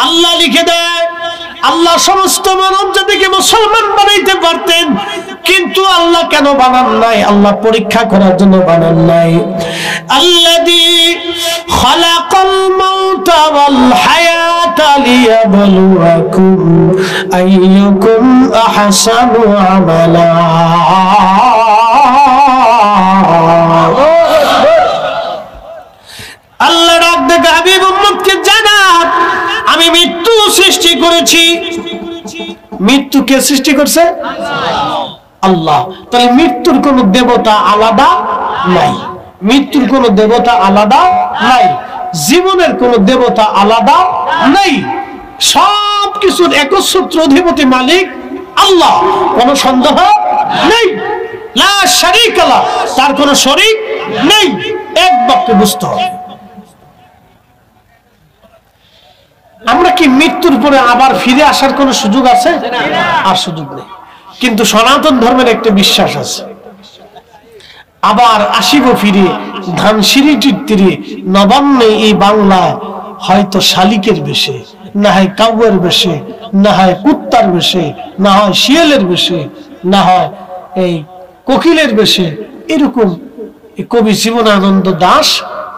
আল্লাহ লিখে দেয়। আল্লাহ সমস্ত মানব জাতিকে মুসলমান বানাইতে পারতেন, কিন্তু আল্লাহ কেন বানান নাই? আল্লাহ পরীক্ষা করার জন্য বানান নাই। আল্লাযী খালাকাল মাউতা ওয়াল হায়াতা লিয়াবলুয়াকুম আইয়ুকুম আহসানু আমালা। আল্লাহ ডাক দেখে হাবিব উম্মতকে জানান, আমি মৃত্যু সৃষ্টি করেছি। মৃত্যু কে সৃষ্টি করছে? আল্লাহ। তাহলে মৃত্যুর কোন দেবতা আলাদা নাই, মৃত্যুর কোন দেবতা আলাদা নাই, জীবনের কোন দেবতা আলাদা নাই। সব কিছুর একচ্ছত্র অধিপতি মালিক আল্লাহ, কোন সন্দেহ নেই। লা শারীকা লাহ, তার কোন শরীক নেই। এক বাক্যে বুঝতে হবে। আমরা কি মৃত্যুর পরে আবার ফিরে আসার কোন সুযোগ আছে? আর সুযোগ নেই। কিন্তু সনাতন ধর্মের একটা বিশ্বাস আছে, আবার আসিব ফিরে ধানসিঁড়িটির তীরে নবান্নে এই বাংলায়, হয়তো শালিকের বেশে, না হয় কাউয়ের বেশে, না হয় কুত্তার বেশে, না হয় শিয়ালের বেশে, না হয় এই কোকিলের বেশে। এরকম কবি জীবনানন্দ দাশ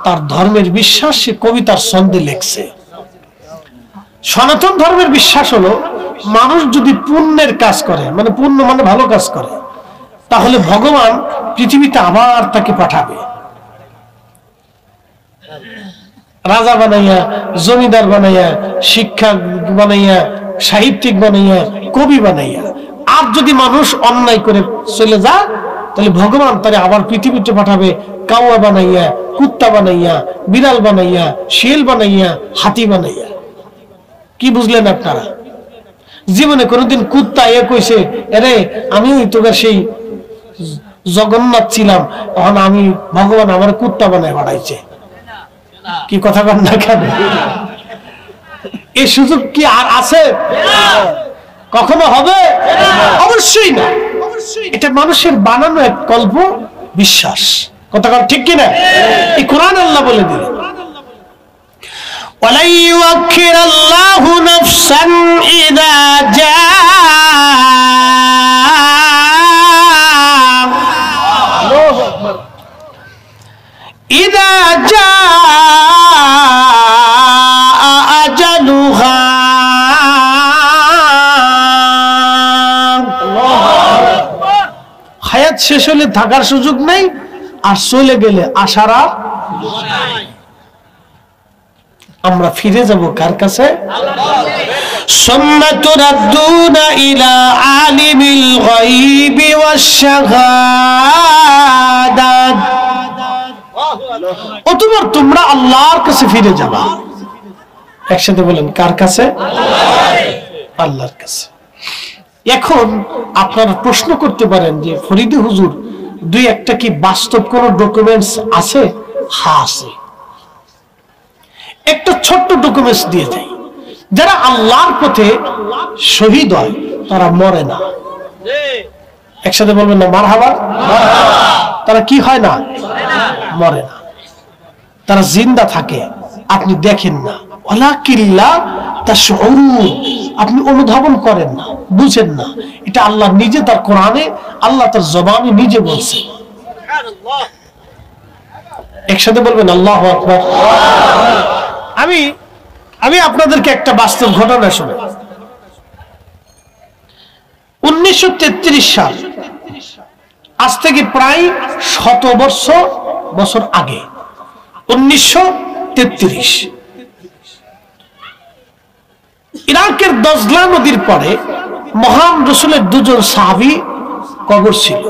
তার ধর্মের বিশ্বাস সে কবিতার ছন্দে লিখছে। সনাতন ধর্মের বিশ্বাস হলো, মানুষ যদি পুণ্যের কাজ করে, মানে পুণ্য মানে ভালো কাজ করে, তাহলে ভগবান পৃথিবীতে আবার তাকে পাঠাবে, রাজা বানাইয়া, জমিদার বানাইয়া, শিক্ষা বানাইয়া, সাহিত্যিক বানাইয়া, কবি বানাইয়া। আর যদি মানুষ অন্যায় করে চলে যায়, তাহলে ভগবান তারে আবার পৃথিবীতে পাঠাবে কাউয়া বানাইয়া, কুত্তা বানাইয়া, বিড়াল বানাইয়া, শিয়াল বানাইয়া, হাতি বানাইয়া। কি বুঝলেন আপনারা? জীবনে কোনদিন কুত্তা এ কইছে, আরে আমি তোকে সেই জগন্নাথ ছিলাম, এখন আমি ভগবান আমার কুত্তা বানায় পাঠাইছে? কি কথা বল না কেন? এই সুযোগ কি আর আছে? কখনো হবে? অবশ্যই না। এটা মানুষের বানানো এক কল্প বিশ্বাস। কথা বল ঠিক কিনা? এই কোরআন আল্লাহ বলে দিলেন, وَلَن يُؤَخِّرَ اللَّهُ نَفْسًا إِذَا جَاءَ أَجَلُهَا। হায়াত শেষ হলে থাকার সুযোগ নাই, আর চলে গেলে আসার আর নাই। আমরা ফিরে যাব কার কাছে? সুম্মা তুরাদ্দুনা ইলা আলিমিল গায়বি ওয়াশ শাহাদাত। অতঃপর তোমরা আল্লাহর কাছে ফিরে যাবা। একসাথে বলেন, কার কাছে? আল্লাহর কাছে। এখন আপনারা প্রশ্ন করতে পারেন যে ফরিদে হুজুর, দুই একটা কি বাস্তব কোন ডকুমেন্টস আছে? হ্যাঁ আছে। একটা ছোট্ট ডকুমেন্টস দিয়ে যায়, যারা আল্লাহর পথে শহীদ হয় তারা মরে না। একসাথে বলবেন না মারহাবা? তারা কি হয় না? মরে না, তারা জিন্দা থাকে, আপনি দেখেন না। ওয়ালাকিল্লা তাশউরুন, আপনি অনুধাবন করেন না, বুঝেন না। এটা আল্লাহ নিজে তার কোরআনে, আল্লাহ তার জবানে নিজে বলছে। একসাথে বলবেন আল্লাহু আকবার। আমি আপনাদেরকে একটা বাস্তব ঘটনা শুনে। 1933 সাল, আজ থেকে প্রায় 100 বছর আগে, 1933, ইরাকের দজলা নদীর পরে মহান রাসূলের দুজন সাহাবী কবর ছিল,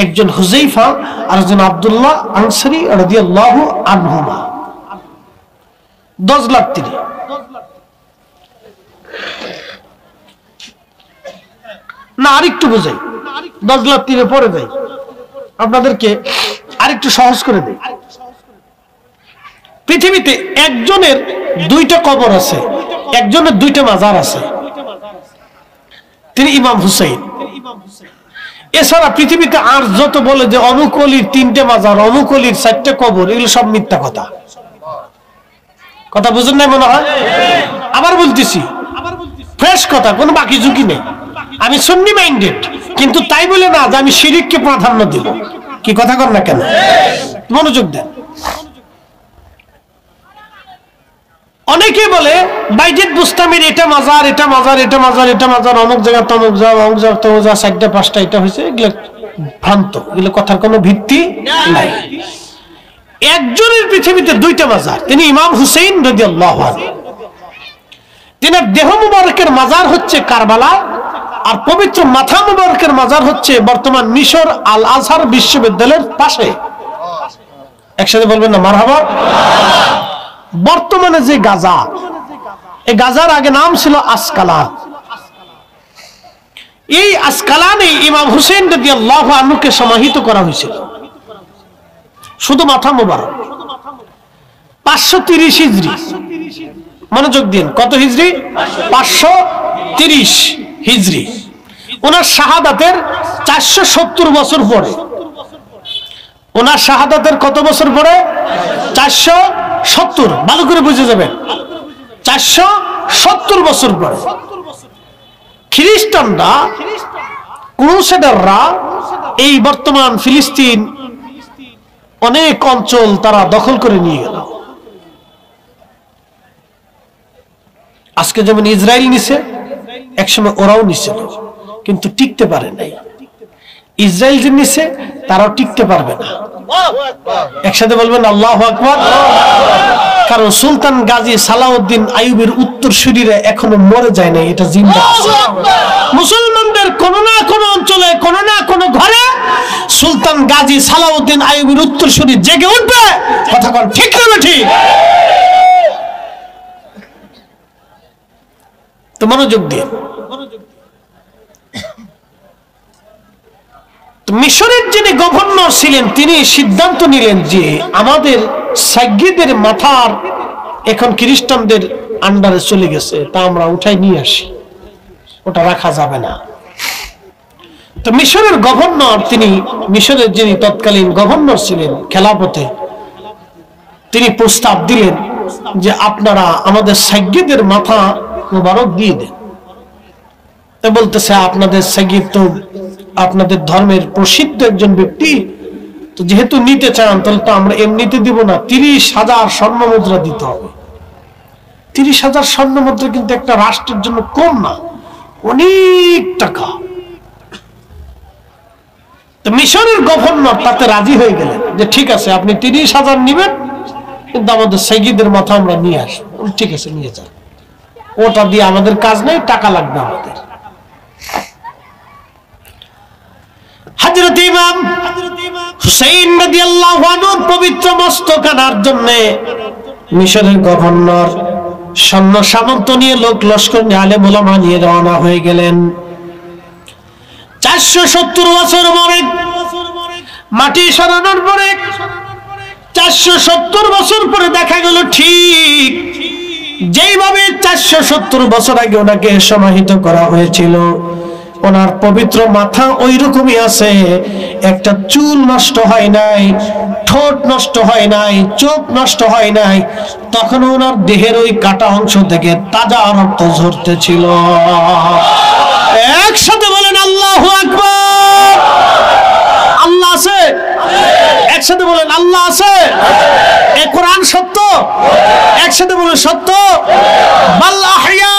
একজন হুযায়ফা আর একজন আব্দুল্লাহ আনসারী রাদিয়াল্লাহু আনহুমা। দজলার তীরে না, আরেকটু বোঝাই, দজলার তীরে পরে যাই, আপনাদেরকে আরেকটু সহজ করে দেই। পৃথিবীতে একজনের দুইটা কবর আছে, একজনের দুইটা মাজার আছে, তিনি ইমাম হুসাইন। এছাড়া পৃথিবীতে আর যত বলে যে অমুক অলির 3টে মাজার, অমুক অলির 4টে কবর, এগুলো সব মিথ্যা কথা। কথা বুঝেন নাই মনে হয়? আবার বলতেছি, ফ্রেশ কথা, কোনো বাকি ঝুঁকি নেই। আমি সুন্নি মাইন্ডেড, কিন্তু তাই বলে না যে আমি শিরিককে প্রাধান্য দিব। কি কথা কর না কেন? মনোযোগ দেন। অনেকে বলে বাইজিদ বুস্তামির এটা মাজার, এটা মাজার, এটা মাজার, এটা মাজার, অমুক জায়গা তমুক যা, অমুক জায়গা তমুক যা, 4টা 5টা এটা হয়েছে। এগুলো ভ্রান্ত, এগুলো কথার কোনো ভিত্তি নাই। একজনের পৃথিবীতে 2টা মাজার, তিনি ইমাম হুসাইন রাদিয়াল্লাহু আনহু। তিনার দেহ মুবারকের মাজার হচ্ছে কারবালা, আর পবিত্র মাথা মুবারকের মাজার হচ্ছে বর্তমান মিশর আল আজহার বিশ্ববিদ্যালয়ের পাশে। একসাথে বলবেন না মারহাবা? বর্তমানে যে গাজা, এই গাজার আগে নাম ছিল আসকালান। এই আসকালানে ইমাম হুসেন রাদিয়াল্লাহু আনহুকে সমাহিত করা হয়েছিল, শুধু মাথা মুবারক। 530 হিজরি, মনোযোগ দিন, কত হিজরি? 530 হিজরি। ওনার শাহাদাতের 470 বছর পরে, ওনার শাহাদাতের কত বছর পরে? 470। ভালো করে বুঝে যাবেন, 470 বছর পরে খ্রিস্টানরা, ক্রুসেডাররা এই বর্তমান ফিলিস্তিন অনেক অঞ্চল তারা দখল করে নিয়ে গেল। আজকে যেমন ইসরায়েল নিছে, একসময় ওরাও নিছিল, কিন্তু টিকতে পারে নাই। ইসরায়েল যে নিছে, তারাও টিকতে পারবে না। একসাথে বলবেন আল্লাহু আকবার। কারণ সুলতান গাজী সালাউদ্দিন আইয়ুবের উত্তরসূরিরা এখনো মরে যায় নাই, এটা জিন্দা আছে। মুসলমানদের কোন না কোন অঞ্চলে, কোন না কোন ঘরে সুলতান গাজী সালাউদ্দিন আইয়ুবের উত্তরসূরি জেগে উঠবে। কথা বল ঠিক না ঠিক? তো মনোযোগ দিয়ে, মিশরের যিনি গভর্নর ছিলেন, তিনি সিদ্ধান্ত নিলেন যে আমাদের সাইয়্যিদের মাথার এখন খ্রিস্টানদের আন্ডারে চলে গেছে, তা আমরা উঠাই নিয়ে আসি, ওটা রাখা যাবে না। তো মিশরের গভর্নর, তিনি মিশরের যিনি তৎকালীন গভর্নর ছিলেন খেলাফতে, তিনি প্রস্তাব দিলেন যে আপনারা আমাদের সাইয়্যিদের মাথা মোবারক দিয়ে দেন। তো বলতেছে আপনাদের সাইয়্যিদ তো আপনাদের ধর্মের প্রসিদ্ধ একজন ব্যক্তি, তো যেহেতু নিতে চান তাহলে তো আমরা এমনিতে দিব না, 30,000 স্বর্ণ মুদ্রা দিতে হবে। 30,000 স্বর্ণ মুদ্রা কিন্তু একটা রাষ্ট্রের জন্য কম না, অনেক টাকা। তো মিশরের গভর্নর তাতে রাজি হয়ে গেলেন যে ঠিক আছে, আপনি 30,000 নিবেন, কিন্তু আমাদের সাইয়্যিদের মাথা আমরা নিয়ে আসবো। ঠিক আছে, নিয়ে যান, ওটা দিয়ে আমাদের কাজ নেই, টাকা লাগবে আমাদের। হযরত ইমাম হুসাইন রাদিয়াল্লাহু আনহুর পবিত্র মস্তক আনার জন্য মিশরের গভর্নর সৈন্য সামন্ত নিয়ে, লোক লস্কর নিয়ে, আলেম ওলামা নিয়ে রওনা হয়ে গেলেন। 470 বছর পরে মাটি সরানোর পরে, 470 বছর পরে দেখা গেল ঠিক যেইভাবে 470 বছর আগে ওনাকে সমাহিত করা হয়েছিল, ওনার পবিত্র মাথা ওই রকমই আছে। একটা চুল নষ্ট হয় নাই, ঠোঁট নষ্ট হয় নাই, চোখ নষ্ট হয় নাই। তখন ওনার দেহের ওই কাটা অংশ থেকে তাজা রক্ত ঝরতেছিল। একসাথে বলেন আল্লাহু আকবার। আল্লাহ আছে, একসাথে বলেন আল্লাহ আছে। এই কোরআন সত্য, একসাথে বলেন সত্য। বাল আহইয়া,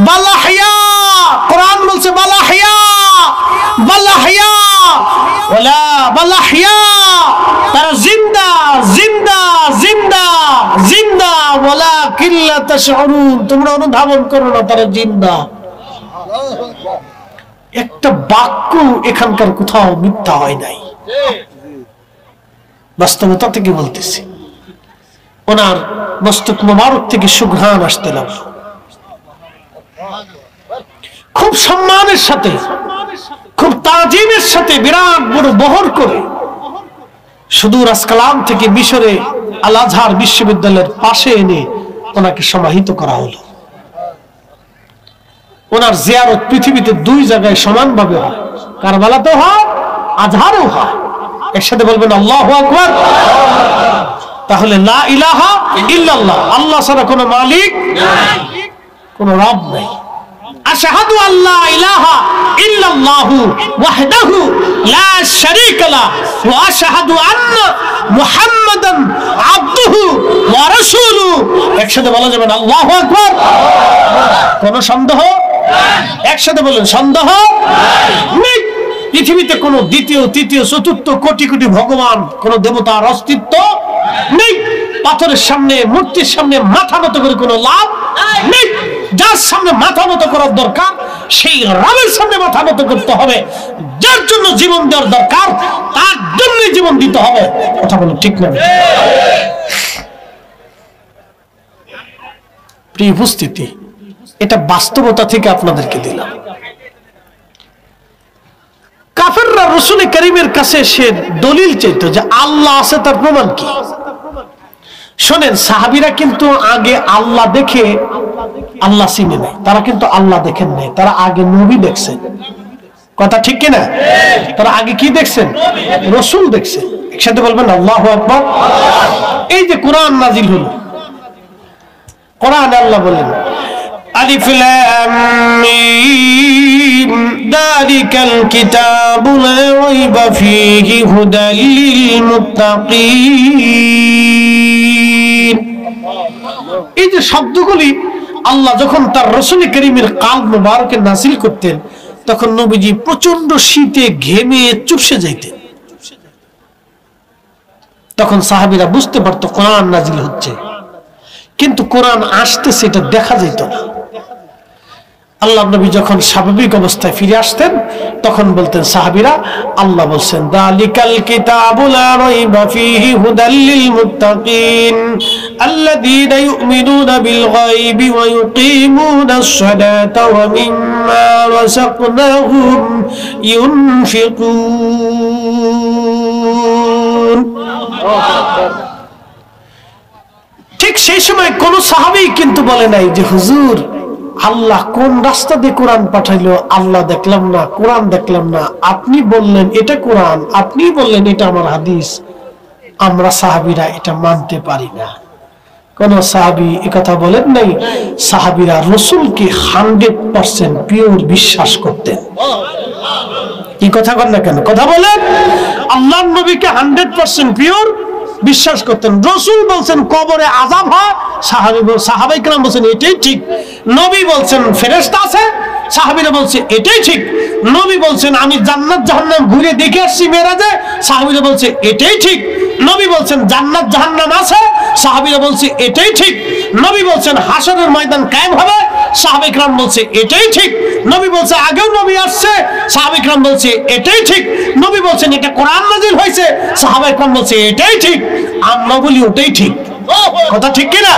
বাল আহইয়া, কোরআন বলছে বাল আহইয়া, বাল আহইয়া ওয়ালা বাল আহইয়া, তারা জিন্দা জিন্দা জিন্দা জিন্দা, ওয়ালা কিল্লা তাশউরুন, তোমরা অনুধাবন করো না, তারা জিন্দা। একটা বাক্য এখানকার কোথাও মিথ্যা হয় নাই, বাস্তবতা থেকে বলতেছি। ওনার মস্তক মোবারক থেকে সুঘ্রাণ আসতে লাগলো, খুব সম্মানের সাথে, খুব তাজিমের সাথে, বিরাট বড় বহর করে সুদূর আসকালান থেকে মিশরে আল আজহার বিশ্ববিদ্যালয়ের পাশে এনে ওনাকে সমাহিত করা হলো। ওনার জিয়ারত পৃথিবীতে 2 জায়গায় সমানভাবে হয়, কারবালাতেও হয়, আজহারেও হয়। একসাথে বলবেন আল্লাহু আকবার। তাহলে লা ইলাহা ইল্লাল্লাহ, আল্লাহ ছাড়া কোনো মালিক নাই, কোনো রব নাই। আশহাদু আল্লা ইলাহা ইল্লাল্লাহু ওয়াহদাহু লা শারীকা লাহু ওয়া আশহাদু আন্না মুহাম্মাদান আবদুহু ওয়া রাসূলুহু। একসাথে বলা যাবে না আল্লাহু আকবার? কোনো সন্দেহ? একসাথে বলেন সন্দেহ নেই। পৃথিবীতে কোনো দ্বিতীয় তৃতীয় চতুর্থ কোটি কোটি ভগবান, কোন দেবতার অস্তিত্ব নেই। পাথরের সামনে, মূর্তির সামনে মাথা নত করে কোনো লাভ নেই। যার সামনে মাথা নত করার দরকার সেই রবের সামনে মাথা নত করতে হবে। যার জন্য জীবন দেওয়ার দরকার তার জন্য জীবন দিতে হবে। কথা বলো ঠিক না? প্রিয় উপস্থিতি, এটা বাস্তবতা থেকে আপনাদেরকে দিলাম। কাফেররা রাসূল কারীমের কাছে সে দলিল চাইতো যে আল্লাহ আছে, তার প্রমাণ কি? শোনেন, সাহাবীরা কিন্তু আগে আল্লাহ দেখে আল্লাহ চিনে নাই, তারা কিন্তু আল্লাহ দেখেন নাই, তারা আগে নবী দেখছেন। কথা ঠিক কিনা? তারা আগে কি দেখছেন? রাসূল দেখছেন। একসাথে বলবেন আল্লাহু আকবার। এই যে কোরআন নাজিল হলো, কোরআনে আল্লাহ বলেন আলিফ লাম মিম যালিকাল কিতাবু লা রাইবা ফীহি হুদাল লিল মুত্তাকিন। এই যে শব্দগুলি আল্লাহ যখন তার রাসূল কারীমের কালব মুবারকে নাযিল করতেন, তখন নবীজি প্রচন্ড শীতে ঘেমে চুপসে যাইতেন। তখন সাহাবীরা বুঝতে পারতো কোরআন নাযিল হচ্ছে, কিন্তু কোরআন আসতেছে এটা দেখা যেত না। আল্লাহ নবী যখন স্বাভাবিক অবস্থায় ফিরে আসতেন তখন বলতেন সাহাবীরা, আল্লাহ বলছেন যালিকাল কিতাবু লা রাইবা ফীহি হুদাল লিল মুত্তাকিন আল্লাযীনা ইউমিনুনা বিল গায়বি ওয়া ইউকিমুনাস সালাতা ওয়া মিম্মা রাযাকনাহুম ইউনফিকুন। ঠিক সেই সময় কোন সাহাবী কিন্তু বলে নাই যে হুজুর আল্লাহ কোন রাস্তা দিয়ে কোরআন পাঠাইলো, আল্লাহ দেখলাম না, কোরআন দেখলাম না, আপনি বললেন এটা কোরআন, আপনি বললেন এটা আমার হাদিস, আমরা সাহাবীরা এটা মানতে পারি না। কোন সাহাবী একথা বলেন নাই। সাহাবীরা রাসূলকে 100% পিওর বিশ্বাস করতেন। কি কথা বলেন না কেন? কথা বলেন। আল্লাহর নবীকে 100% পিওর বিশ্বাস করতেন। রাসূল বলছেন কবরে আযাব হয়, সাহাবায়ে কেরাম বলছেন এটাই ঠিক। নবী বলছেন ফেরেশতা আছে, সাহাবীরা বলছে এটাই ঠিক। নবী বলছেন আমি জান্নাত জাহান্নাম ঘুরে দেখে আসছি মেরাজে, সাহাবীরা বলছে এটাই ঠিক। নবী বলছেন জান্নাত জাহান্নাম আছে, সাহাবীরা বলছে এটাই ঠিক। নবী বলছেন হাশরের ময়দান কায়েম হবে, সাহাবায়ে কেরাম বলছে এটাই ঠিক। নবী বলছে আগেও নবী আসছে, সাহাবায়ে কেরাম বলছে এটাই ঠিক। নবী বলছেন এটা কোরআন নাযিল হয়েছে, সাহাবায়ে কেরাম বলছে এটাই ঠিক। আমরা বলি ওটাই ঠিক। কথা ঠিক কি না?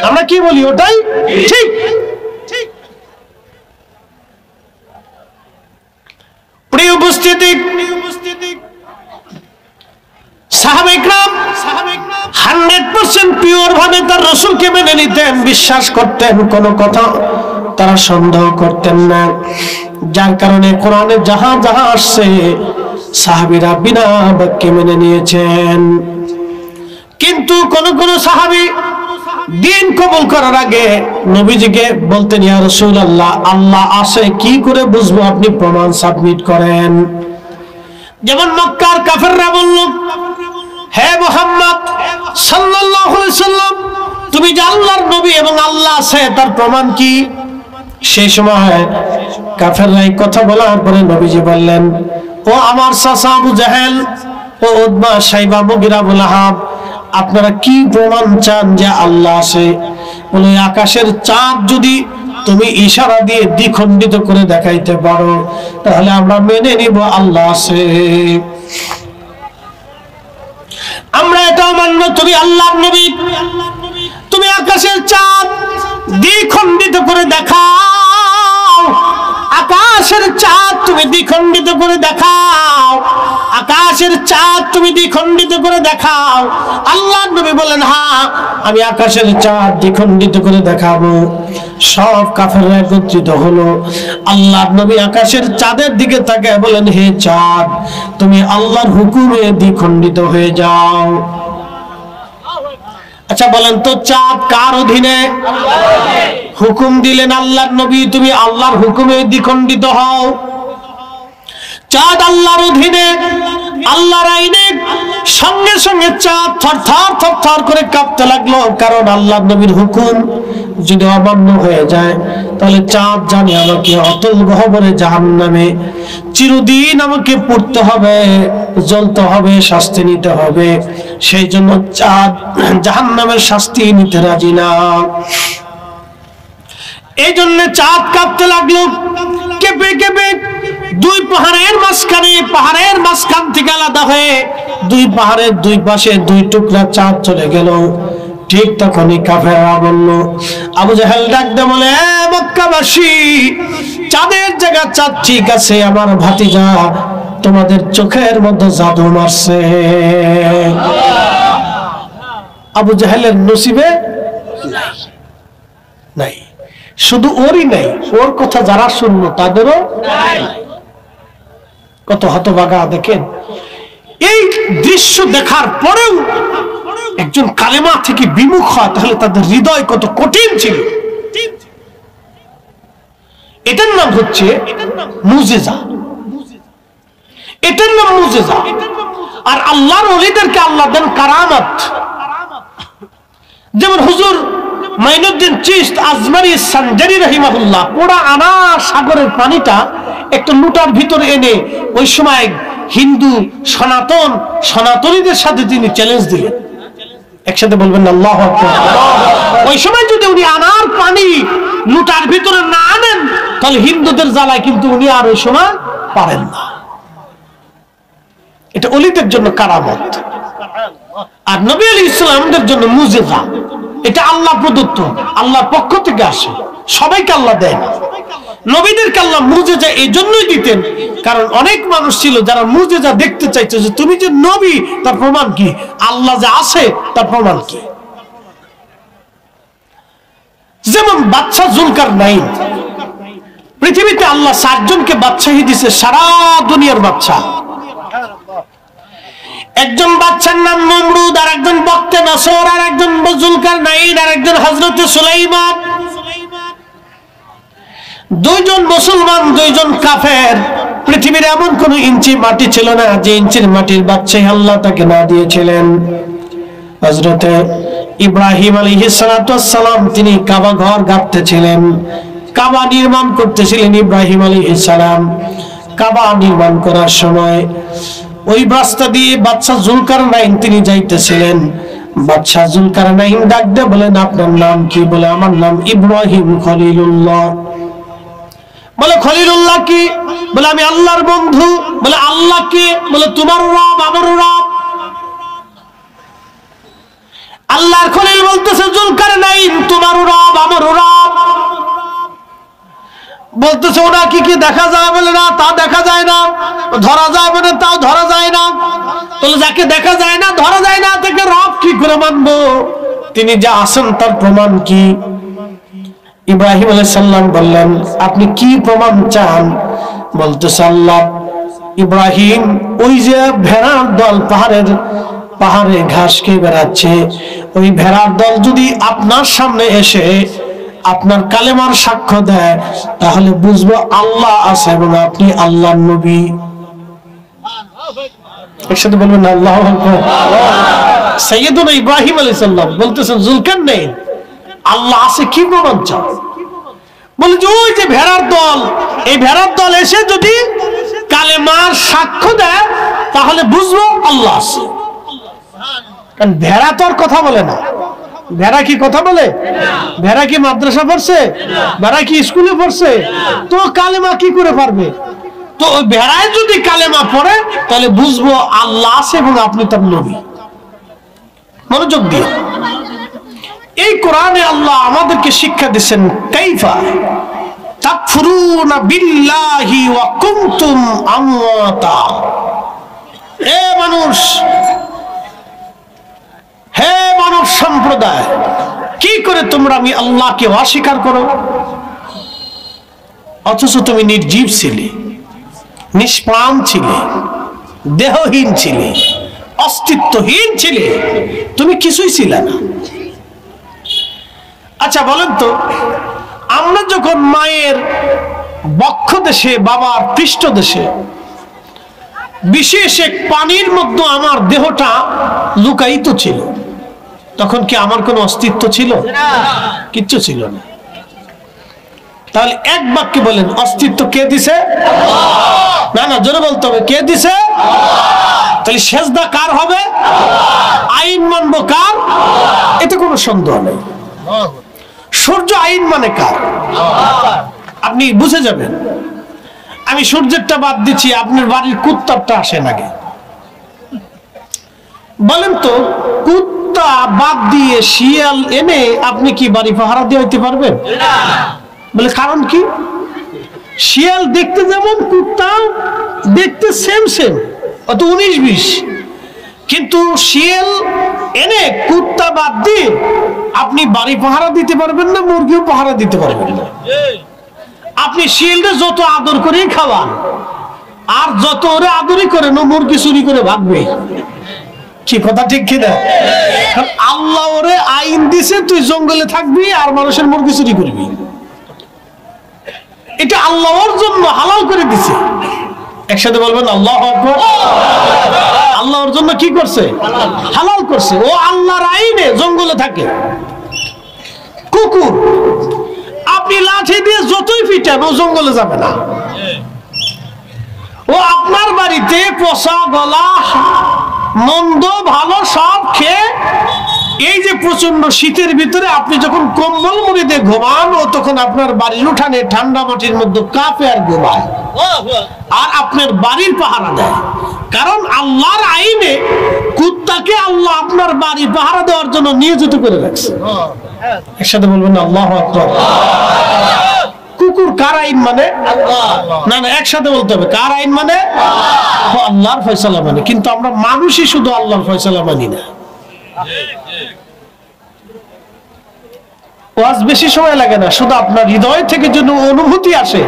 আমরা কি বলি? ওটাই ঠিক। প্রিয় উপস্থিতি, সাহাবায়ে কেরাম 100% পিওর ভাবে তার রাসূলকে মেনে নিতেন, বিশ্বাস করতেন, কোনো কথা তারা সন্দেহ করতেন না। যার কারণে কোরআনে যাহা যাহা আসছে সাহাবীরা বিনা বাক্যে মেনে নিয়েছেন। কিন্তু কোন কোন সাহাবী দিন কবুল করার আগে নবীজিকে বলতেন ইয়া রাসূলুল্লাহ আল্লাহ আছে কি করে বুঝবো, আপনি প্রমাণ সাবমিট করেন। যেমন মক্কার কাফেররা বলল, হে মুহাম্মদ সাল্লাল্লাহু আলাইহি সাল্লাম তুমি যে আল্লাহর নবী এবং আল্লাহ আছে তার প্রমাণ কি? সেই সময় কাফেররা এই কথা বলার পরে নবীজি বললেন, ও আমার চাচা আবু জাহেল, ও উতবা, শাইবা, মুগীরা, আবু লাহাব, আপনারা কি প্রমাণ চান যে আল্লাহ আছে? বলে আকাশের চাঁদ যদি তুমি ইশারা দিয়ে দ্বিখণ্ডিত করে দেখাইতে পারো তাহলে আমরা মেনে নিব আল্লাহ আছে। আমরা এটা মানব, তুমি আল্লাহর নবী, তুমি আকাশের চাঁদ দ্বিখণ্ডিত করে দেখাও, আকাশের চাঁদ তুমি দ্বিখণ্ডিত করে দেখাও, আকাশের চাঁদ তুমি দ্বিখণ্ডিত করে দেখাও। আল্লাহর নবী বলেন হ্যাঁ আমি আকাশের চাঁদ দ্বিখণ্ডিত করে দেখাবো। সব কাফেররা একত্রিত হলো। আল্লাহর নবী আকাশের চাঁদের দিকে তাকায় বলেন, হে চাঁদ তুমি আল্লাহর হুকুমে দ্বিখণ্ডিত হয়ে যাও। আচ্ছা বলেন তো চাঁদ কার অধীনে? হুকুম দিলেন আল্লাহর নবী, তুমি আল্লাহর হুকুমে দ্বিখণ্ডিত হও। চাঁদ আল্লাহর অধীনে, আল্লাহর আইনে। সঙ্গে সঙ্গে চাঁদ থরথর থরথর করে কাঁপতে লাগলো, কারণ আল্লাহর নবীর হুকুম যদি অমান্য হয়ে যায় তাহলে চাঁদ জানে আমাকে অতল গহ্বরে জাহান্নামে চিরদিন আমাকে পড়তে হবে, জ্বলতে হবে, শাস্তি নিতে হবে। সেই জন্য চাঁদ জাহান্নামের শাস্তি নিতে রাজি না। এই জন্য চাঁদ কাঁপতে লাগলো, কেঁপে কেঁপে দুই পাহাড়ের মাঝখান থেকে আলাদা হয়ে দুই পাহাড়ের দুই পাশে দুই টুকরা চাঁদ চলে গেল। ঠিক তখনই কাফেররা বলল, আবু জাহেল ডাক দিয়ে বলে, মক্কাবাসী, চাঁদের জায়গা চাঁদ ঠিক আছে, আমার ভাতিজা তোমাদের চোখের মধ্যে জাদু মারছে। আবু জাহেলের নসিবে নাই, শুধু ওরই নাই, ওর কথা যারা শুনলো তাদেরও নাই। কত হতভাগা দেখেন। এই দৃশ্য দেখার পরেও একজন কালেমা থেকে বিমুখ হয়, তাহলে তাদের হৃদয় কত কঠিন ছিল। এটার নাম হচ্ছে মুজিজা, এটার নাম মুজিজা। আর আল্লাহর ওলিদেরকে আল্লাহ দেন কারামাত। যেমন হুজুর মাইনুদ্দিন চিশত আজমারি সানজারি রাহিমাহুল্লাহ পুরা আনা সাগরের পানিটা একটা লুটার ভিতরে এনে ওই সময় হিন্দু সনাতনীদের সাথে তিনি চ্যালেঞ্জ দিলেন। একসাথে বলবেন না আল্লাহু আকবার। ওই সময় যদি উনি আনার পানি লুটার ভিতরে না আনেন তাহলে হিন্দুদের জ্বালায় কিন্তু উনি আর ওই সময় পারেন না। এটা ওলিদের জন্য কারামত, আর নবী আলাইহিস সালামদের জন্য মুজিজা। এটা আল্লাহ প্রদত্ত, আল্লাহর পক্ষ থেকে আসে, সবাইকে আল্লাহ দেয় না। নবীদেরকে আল্লাহ মুজিজা এই জন্যই দিতেন, কারণ অনেক মানুষ ছিল যারা মুজিজা দেখতে চাইতো, যে তুমি যে নবী তার প্রমাণ কি, আল্লাহ যে আছে তার প্রমাণ কি। যেমন বাদশা জুলকারনাইন, পৃথিবীতে আল্লাহ 7 জনকে বাদশাহী দিয়েছে, সারা দুনিয়ার বাদশা। একজন বাদশার নাম নমরুদ, আর একজন বক্তে নসর, আর একজন জুলকারনাইন, আর একজন হযরত সুলাইমান। 2 জন মুসলমান, 2 জন কাফের। পৃথিবীর এমন কোন ইঞ্চি মাটি ছিল না যে ইঞ্চির মাটির বাদশাহী আল্লাহ তাকে না দিয়েছিলেন। হযরত ইব্রাহিম আলাইহিস সালাতু ওয়াস সালাম তিনি কাবা ঘর গাঁথতেছিলেন, কাবা নির্মাণ করতেছিলেন। ইব্রাহিম আলাইহিস সালাম কাবা নির্মাণ করার সময় ওই রাস্তা দিয়ে বাদশা জুলকারনাইন তিনি যাইতেছিলেন। বাদশা জুলকারনাইন ডাক দিয়ে বলেন, আপনার নাম কি? বলে, আমার নাম ইব্রাহিম খলিলুল্লাহ। বলে, খলিলুল্লাহ কি? বলে, আমি আল্লাহর বন্ধু। বলে, আল্লাহ কে? বলে, তোমার রব আমার রব। আল্লাহর খলিল বলতেছে, জুলকারনাইন তোমার রব আমার রব। বলতেছে, ওনা কি কি দেখা যায়? বলে, না তা দেখা যায় না। ধরা যায়? বলে, তাও ধরা যায় না। তাহলে যাকে দেখা যায় না, ধরা যায় না, তাকে রব কি করে মানবো? তিনি যা আছেন তার প্রমাণ কি? ইব্রাহিম আলাইহিস সালাম বললেন, আপনি কি প্রমাণ চান? বলতেছে, আল্লাহ। ইব্রাহিম, ওই যে ভেড়ার দল পাহাড়ে ঘাস খেয়ে বেড়াচ্ছে, ওই ভেড়ার দল যদি আপনার সামনে এসে আপনার কালেমার সাক্ষ্য দেয় তাহলে বুঝবো আল্লাহ আছে এবং আপনি আল্লাহর নবী। একসাথে বলবেন আল্লাহু আকবার। সাইয়্যিদুনা ইব্রাহিম আলাইহিস সালাম বলতেছেন, জুলকারনাইন, আল্লাহ আছে কি প্রমাণ চাও? বলে যে ওই যে ভেড়ার দল, এই ভেড়ার দল এসে যদি কালেমার সাক্ষ্য দেয় তাহলে বুঝবো আল্লাহ আছে। কারণ ভেড়া তো আর কথা বলে না। ভেড়া কি কথা বলে? ভেড়া কি মাদ্রাসা পড়ছে? ভেড়া কি স্কুলে পড়ছে? তো কালেমা কি করে পারবে? তো ওই ভেড়ায় যদি কালেমা পড়ে তাহলে বুঝবো আল্লাহ আছে এবং আপনি তার নবী। মনোযোগ দিয়ে, এই কোরআনে আল্লাহ আমাদেরকে শিক্ষা দিচ্ছেন, কাইফা তাকফুরুনা বিল্লাহি ওয়া কুনতুম আমওয়াতা। এ মানুষ, হে মানব সম্প্রদায়, কি করে তোমরা আমি আল্লাহকে অস্বীকার করো? অথচ তুমি নির্জীব ছিলে, নিষ্প্রাণ ছিলে, দেহহীন ছিলে, অস্তিত্বহীন ছিলে, তুমি কিছুই ছিলে না। আচ্ছা বলেন তো, আমরা যখন মায়ের বক্ষ দেশে, বাবার পৃষ্ঠ দেশে বিশেষ এক পানির মধ্যে আমার দেহটা লুকায়িত ছিল, তখন কি আমার কোনো অস্তিত্ব ছিল? কিচ্ছু ছিল না। তাহলে এক বাক্যে বলেন, অস্তিত্ব কে দিছে? না না, জোরে বলতে হবে, কে দিছে? তাহলে সেজদা কার হবে? আইন মানবো কার? এতে কোনো সন্দেহ নেই। সূর্য আইন মানে কার? আপনি বুঝে যাবেন। আমি সূর্যেরটা বাদ দিচ্ছি, আপনার বাড়ির কুত্তারটা আসেন আগে। বলেন তো, কুত্তা বাদ দিয়ে শিয়াল এনে আপনি কি বাড়ি পাহারা দিয়ে হইতে পারবেন? বলে কারণ কি? শিয়াল দেখতে যেমন, কুত্তা দেখতে সেম সেম, অত 19-20। কিন্তু শিয়াল এনে কুত্তা বাদ দিয়ে আপনি বাড়ি পাহারা দিতে পারবেন না, মুরগিও পাহারা দিতে পারবেন না। আপনি শিয়ালটা যত আদর করেই খাওয়ান, আর যত ওরে আদরই করেন, ও মুরগি চুরি করে ভাগবে। কি কথা ঠিক কিনা? আল্লাহ ওরে আইন দিছে, তুই জঙ্গলে থাকবি আর মানুষের মুরগি চুরি করবি। এটা আল্লাহর জন্য হালাল করে দিছে। একসাথে বলবেন আল্লাহু আকবার। আল্লাহর জন্য কি করছে? হালাল করছে। ও আল্লাহর আইনে জঙ্গলে থাকে। কুকুর আপনি লাঠি দিয়ে যতই পিটান, ও জঙ্গলে যাবে না। ও আপনার বাড়িতে পচা গলা মন্দ ভালো সব খেয়ে, এই যে প্রচন্ড শীতের ভিতরে আপনি যখন কম্বল মুড়ি দিয়ে ঘুমান, ও তখন আপনার বাড়ির উঠানে ঠান্ডা মাটির মধ্যে কাঁপে আর ঘুমায়, আর আপনার বাড়ির পাহারা দেয়। কারণ আল্লাহর আইনে কুত্তাকে আল্লাহ আপনার বাড়ি পাহারা দেওয়ার জন্য নিয়োজিত করে রাখছে। একসাথে বলবেন আল্লাহু আকবার। কুকুর কার আইন মানে? না না, একসাথে বলতে হবে, কার আইন মানে? আল্লাহর ফয়সালা মানে। কিন্তু আমরা মানুষই শুধু আল্লাহর ফয়সালা মানি না। ওয়াজ বেশি সময় লাগে না, শুধু আপনার হৃদয় থেকে যদি অনুভূতি আসে,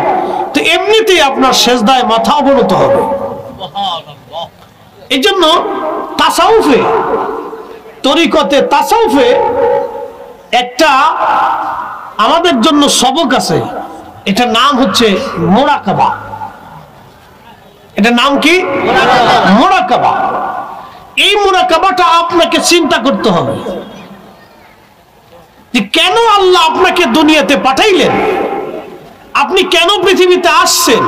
তো এমনিতেই আপনার সেজদায় মাথা অবনত হবে। এই জন্য তাসাউফে, তরিকতে তাসাউফে একটা আমাদের জন্য সবক আছে। এটার নাম হচ্ছে মুরাকাবা। এটার নাম কি? মুরাকাবা। এই মুরাকাবাটা আপনাকে চিন্তা করতে হবে যে কেন আল্লাহ আপনাকে দুনিয়াতে পাঠাইলেন, আপনি কেন পৃথিবীতে আসছেন,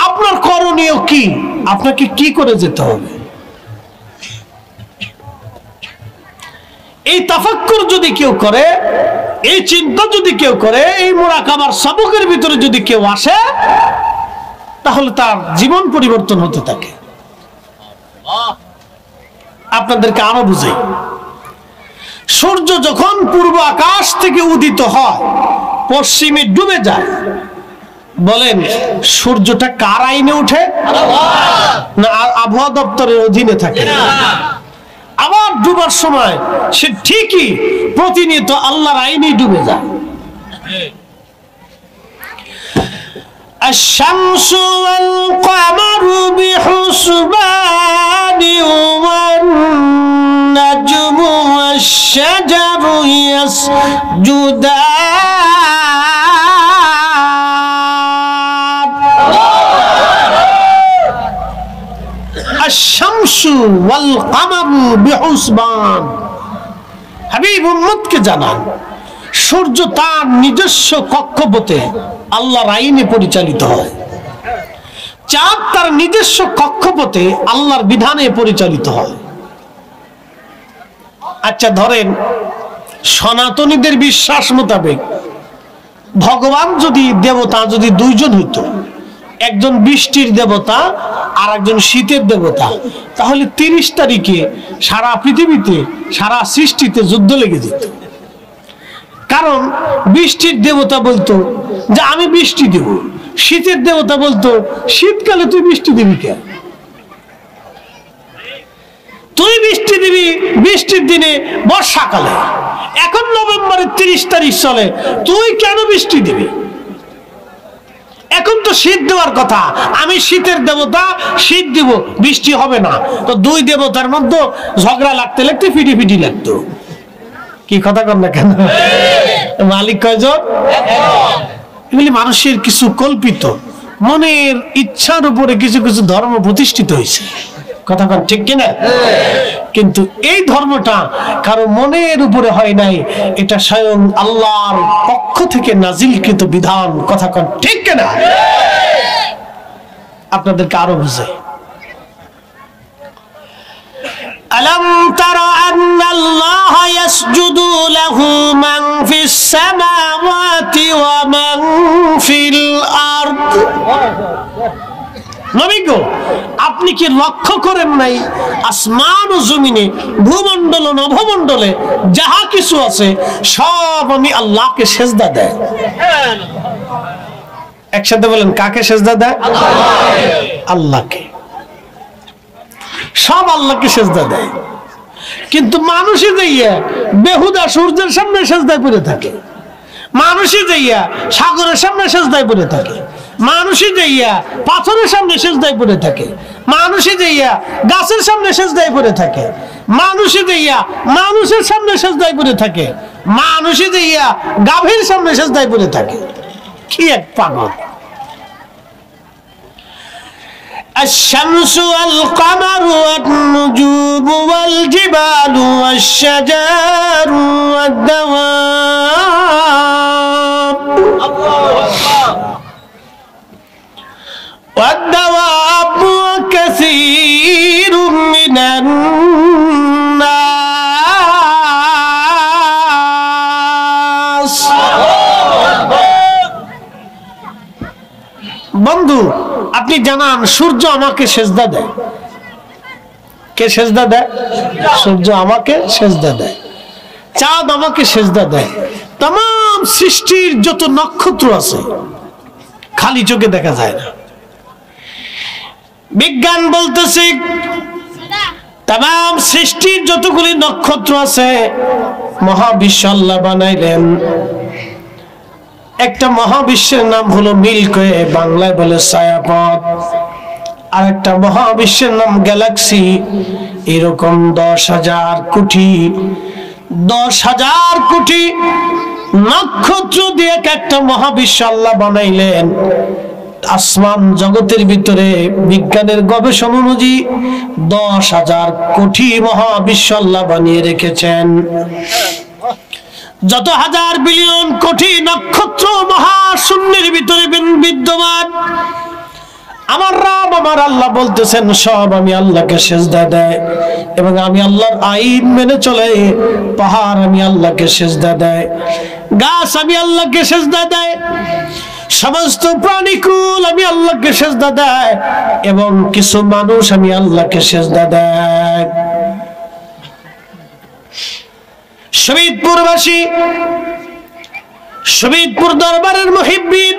আপনার করণীয় কি, আপনাকে কি করে যেতে হবে। এই তাফাক্কুর যদি কেউ করে, এই চিন্তা যদি কেউ করে, এই মুরাকাবার সবকের ভিতরে যদি কেউ আসে, তাহলে তার জীবন পরিবর্তন হতে থাকে। আপনাদেরকে আরো বুঝাই, সূর্য যখন পূর্ব আকাশ থেকে উদিত হয়, পশ্চিমে ডুবে যায়, বলেন সূর্যটা কার আইনে উঠে? না আবহাওয়া দপ্তরের অধীনে থাকে? আবার ডুবার সময় সে ঠিকই প্রতিনিয়ত আল্লাহর আইনেই ডুবে যায়। الشمس والقمر بحسبان والنجم والشجر يسجدان الشمس والقمر بحسبان। হাবিব উম্মতকে জানান, সূর্য তার নিজস্ব কক্ষপথে আল্লাহর আইনে পরিচালিত হয়, চাঁদ তার নিজস্ব কক্ষপথে আল্লাহর বিধানে পরিচালিত হয়। আচ্ছা ধরেন, সনাতনীদের বিশ্বাস মোতাবেক ভগবান যদি দেবতা যদি দুইজন হইতো, একজন বৃষ্টির দেবতা আর একজন শীতের দেবতা, তাহলে 30 তারিখে সারা পৃথিবীতে, সারা সৃষ্টিতে যুদ্ধ লেগে যেত। কারণ বৃষ্টির দেবতা বলতো যে আমি বৃষ্টি দেব, শীতের দেবতা বলতো শীতকালে তুই বৃষ্টি দিবি কেন? তুই বৃষ্টি দিবি বৃষ্টির দিনে বর্ষাকালে, এখন নভেম্বরের 30 তারিখ চলে, তুই কেন বৃষ্টি দিবি? এখন তো শীত দেওয়ার কথা, আমি শীতের দেবতা, শীত দিব, বৃষ্টি হবে না। তো দুই দেবতার মধ্যে ঝগড়া লাগতে লাগতে ফিটি লাগতো। কি কথা কন না কেন? মালিক কয়জন? এগুলি মানুষের কিছু কল্পিত মনের ইচ্ছার উপরে কিছু কিছু ধর্ম প্রতিষ্ঠিত হয়েছে, কথা কন ঠিক কিনা? কিন্তু এই ধর্মটা কারো মনের উপরে হয় নাই, এটা স্বয়ং আল্লাহর পক্ষ থেকে নাজিলকৃত বিধান, কথা কন ঠিক কিনা? আপনাদেরকে আরো বুঝাই। ألم تر أن الله يسجد له من في السماوات ومن في الأرض। নবী গো, আপনি কি লক্ষ্য করেন নাই আসমান ও জমিনে, ভূমণ্ডল ও নভমণ্ডলে যাহা কিছু আছে সব আমি আল্লাহকে সেজদা দেয়। একসাথে বলেন, কাকে সেজদা দেয়? আল্লাহকে। সব আল্লাহকে সেজদা দেয়। কিন্তু মানুষই যাইয়া বেহুদা সূর্যের সামনে সেজদায় পড়ে থাকে, মানুষই যাইয়া সাগরের সামনে সেজদায় পড়ে থাকে, মানুষই যাইয়া পাথরের সামনে সেজদায় পড়ে থাকে, মানুষই যাইয়া গাছের সামনে সেজদায় পড়ে থাকে, মানুষই যাইয়া মানুষের সামনে সেজদায় পড়ে থাকে, মানুষই যাইয়া গাভীর সামনে সেজদায় পড়ে থাকে। কি এক পাগল! الشمس والقمر والنجوم والجبال والشجر والدواب وكثير من الناس। বন্ধু, আপনি জানান সূর্য আমাকে সেজদা দেয়। কে সেজদা দেয়? সূর্য আমাকে সেজদা দেয়, চাঁদ আমাকে সেজদা দেয়। तमाम সৃষ্টির যত নক্ষত্র আছে খালি চোখে দেখা যায় না। বিজ্ঞান বলতেছে तमाम সৃষ্টির যতগুলি নক্ষত্র আছে মহাবিশ্ব আল্লাহ বানাইলেন। একটা মহাবিশ্বের নাম হলো মিল্কি ওয়ে, বাংলায় বলে ছায়াপথ। আর একটা মহাবিশ্বের নাম গ্যালাক্সি। এরকম 10,000 কোটি 10,000 কোটি নক্ষত্র দিয়ে একটা মহাবিশ্ব আল্লাহ বানাইলেন। আসমান জগতের ভিতরে বিজ্ঞানের গবেষণা অনুযায়ী 10,000 কোটি মহাবিশ্ব আল্লাহ বানিয়ে রেখেছেন। যত হাজার বিলিয়ন কোটি নক্ষত্র মহাশূন্যের ভিতরে বিদ্যমান, আমার রব আমার আল্লাহ বলতেছেন সব আমি আল্লাহকে সেজদা দেয় এবং আমি আল্লাহর আইন মেনে চলে। পাহাড় আমি আল্লাহকে সেজদা দেয়, গাছ আমি আল্লাহকে সেজদা দেয়, সমস্ত প্রাণীকুল আমি আল্লাহকে সেজদা দেয় এবং কিছু মানুষ আমি আল্লাহকে সেজদা দেয়। শহীদপুরবাসী, শহীদপুর দরবারের মুহিব্বিন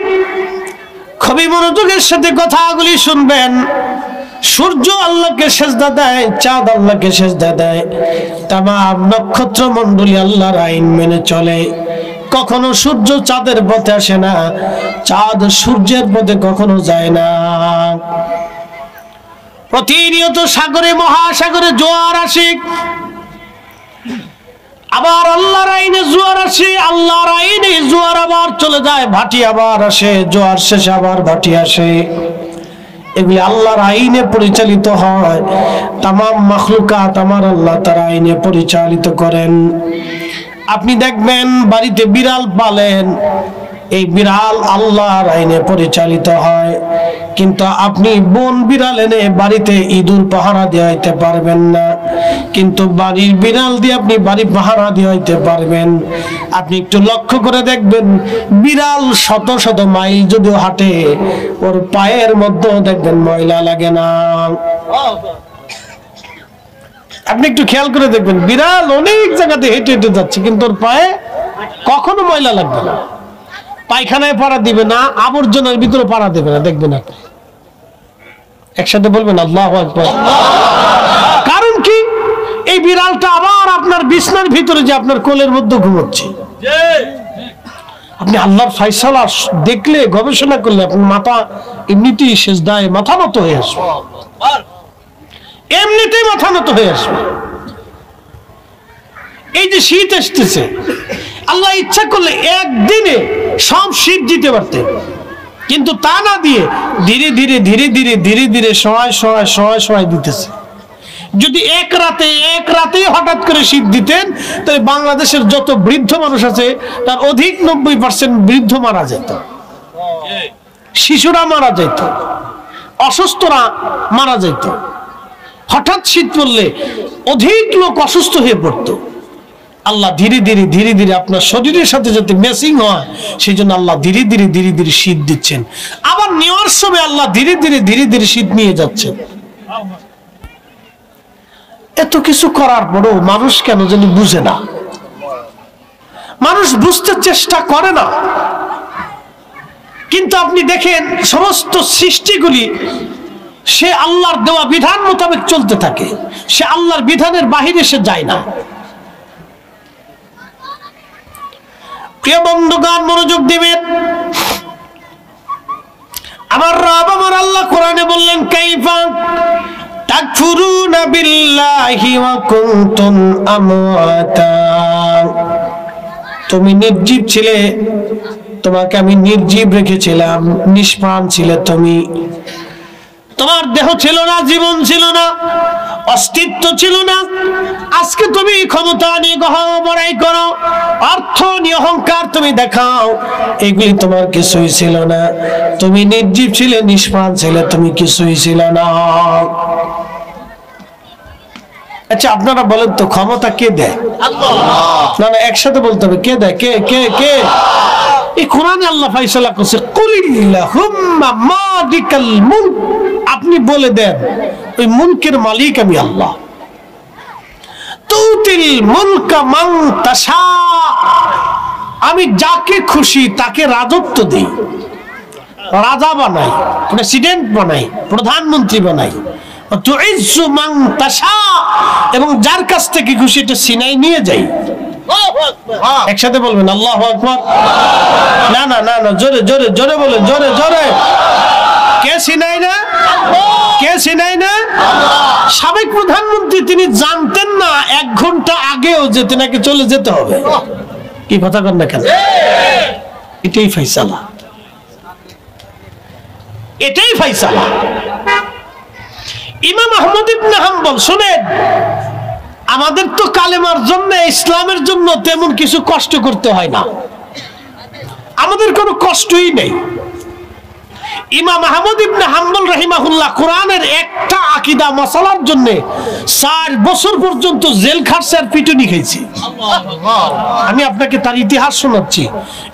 খুবই মনোযোগের সাথে কথাগুলি শুনবেন। সূর্য আল্লাহকে সেজদা দেয়, চাঁদ আল্লাহকে সেজদা দেয়, তামাম নক্ষত্র মণ্ডলী আল্লাহর আইন মেনে চলে। কখনো সূর্য চাঁদের পথে আসে না, চাঁদ সূর্যের পথে কখনো যায় না। প্রতিনিয়ত সাগরে মহাসাগরে জোয়ার আসে, আবার আল্লাহর আইনে জোয়ার আসে, আল্লাহর আইনে জোয়ার আবার চলে যায়, ভাটি আবার আসে, জোয়ার শেষে আবার ভাটি আসে। এগুলি আল্লাহর আইনে পরিচালিত হয়। তামাম মাখলুকাত আমার আল্লাহ তার আইনে পরিচালিত করেন। আপনি দেখবেন বাড়িতে বিড়াল পালেন, এই বিড়াল আল্লাহর আইনে পরিচালিত হয়। কিন্তু আপনি বন বিড়াল এনে বাড়িতে ইঁদুর পাহারা দিতে পারবেন না, কিন্তু বাড়ির বিড়াল দিয়ে আপনি বাড়ি পাহারা দিতে পারবেন। আপনি একটু লক্ষ্য করে দেখবেন, বিড়াল শত শত মাইল যদিও হাঁটে, ওর পায়ের মধ্যে দেখবেন ময়লা লাগে না। আপনি একটু খেয়াল করে দেখবেন, বিড়াল অনেক জায়গাতে হেঁটে হেঁটে যাচ্ছে কিন্তু ওর পায়ে কখনো ময়লা লাগবে না, পায়খানায় পাড়া দিবে না, আবর্জনার ভিতরে পাড়া দেবে না, দেখবেন আপনি। একসাথে বলবেন আল্লাহু আকবার। কারণ কি, এই বিড়ালটা আবার আপনার বিছনার ভিতরে যে আপনার কোলের মধ্যে ঘুমোচ্ছে। আপনি আল্লাহর ফয়সালা দেখলে, গবেষণা করলে আপনার মাথা এমনিতেই সেজদায় মাথা নত হয়ে আসবে, এমনিতেই মাথা নত হয়ে আসবে। এই যে শীত আসতেছে, আল্লাহ ইচ্ছা করলে একদিনে সব শীত দিতে পারতেন, কিন্তু তা না দিয়ে ধীরে ধীরে ধীরে ধীরে ধীরে ধীরে সময় দিতেছে। যদি এক রাতে হঠাৎ করে শীত দিতেন, তাহলে বাংলাদেশের যত বৃদ্ধ মানুষ আছে তার অধিক 90% বৃদ্ধ মারা যেত, শিশুরা মারা যেত, অসুস্থরা মারা যেত। হঠাৎ শীত পড়লে অধিক লোক অসুস্থ হয়ে পড়তো। আল্লাহ ধীরে ধীরে ধীরে ধীরে আপনার শরীরের সাথে যাতে ম্যাচিং হয়, সেই জন্য আল্লাহ ধীরে ধীরে ধীরে ধীরে শীত দিচ্ছেন। আবার নেওয়ার সময় আল্লাহ ধীরে ধীরে ধীরে ধীরে শীত নিয়ে যাচ্ছেন। এত কিছু করার পরেও মানুষ কেন জানি বুঝে না, মানুষ বুঝতে চেষ্টা করে না। কিন্তু আপনি দেখেন সমস্ত সৃষ্টিগুলি সে আল্লাহর দেওয়া বিধান মোতাবেক চলতে থাকে, সে আল্লাহর বিধানের বাহিরে সে যায় না। প্রিয় বন্ধুগণ, মনোযোগ দিবেন। আমার রব আমার আল্লাহ কোরআনে বললেন, কাইফা তাকফুরুনা বিল্লাহি ওয়া কুনতুম আমওয়াতা। তুমি নির্জীব ছিলে, তোমাকে আমি নির্জীব রেখেছিলাম, নিষ্প্রাণ ছিলে তুমি, তোমার দেহ ছিল না, জীবন ছিল না, অস্তিত্ব ছিল না। আজকে তুমি ক্ষমতা নিয়ে বড়াই করো, অর্থ নিয়ে অহংকার তুমি দেখাও, এগুলি তোমার কিছুই ছিল না। তুমি নির্জীব ছিলে, নিষ্প্রাণ ছিলে, তুমি কিছুই ছিল না। আচ্ছা আপনারা বলেন তো, ক্ষমতা কে দেয়? আল্লাহ। না না, একসাথে বলতে হবে, কে দেয়? কে কে কে? এই কোরআনে আল্লাহ ফায়সালা করছে, কুলিল্লাহুম্মা মালিকাল মুলক। আপনি বলে দেন ওই মুলকের মালিক আমি আল্লাহ। তুতিল মুলকা মান তাশা, আমি যাকে খুশি তাকে রাজত্ব দেই, রাজা বানাই, প্রেসিডেন্ট বানাই, প্রধানমন্ত্রী বানাই। তুইজ্জু মান তাশা, এবং যার কাছ থেকে খুশি এটা সিনাই নিয়ে যাই। একসাথে বলবেন আল্লাহু আকবার। না না না না, জোরে জোরে জোরে বলেন, জোরে জোরে। কে সিনাই না? কে সিনাই না? সাবেক প্রধানমন্ত্রী তিনি জানতেন না 1 ঘন্টা আগেও যে তেনাকে চলে যেতে হবে। কি কথা কন না কেন? এটাই ফয়সালা, এটাই ফয়সালা। ইমাম আহমদ ইবনে হাম্বল, শুনেন, আমাদের তো কালেমার জন্য, ইসলামের জন্য তেমন কিছু কষ্ট করতে হয় না, আমাদের কোনো কষ্টই নেই। ইমাম আহমদ ইবনে হাম্বল রাহিমাহুল্লাহ কোরআনের একটা আকীদা মাসালার জন্য 4 বছর পর্যন্ত জেল খাটছে আর পিটুনি খেয়েছে। আমি আপনাকে তার ইতিহাস শোনাচ্ছি।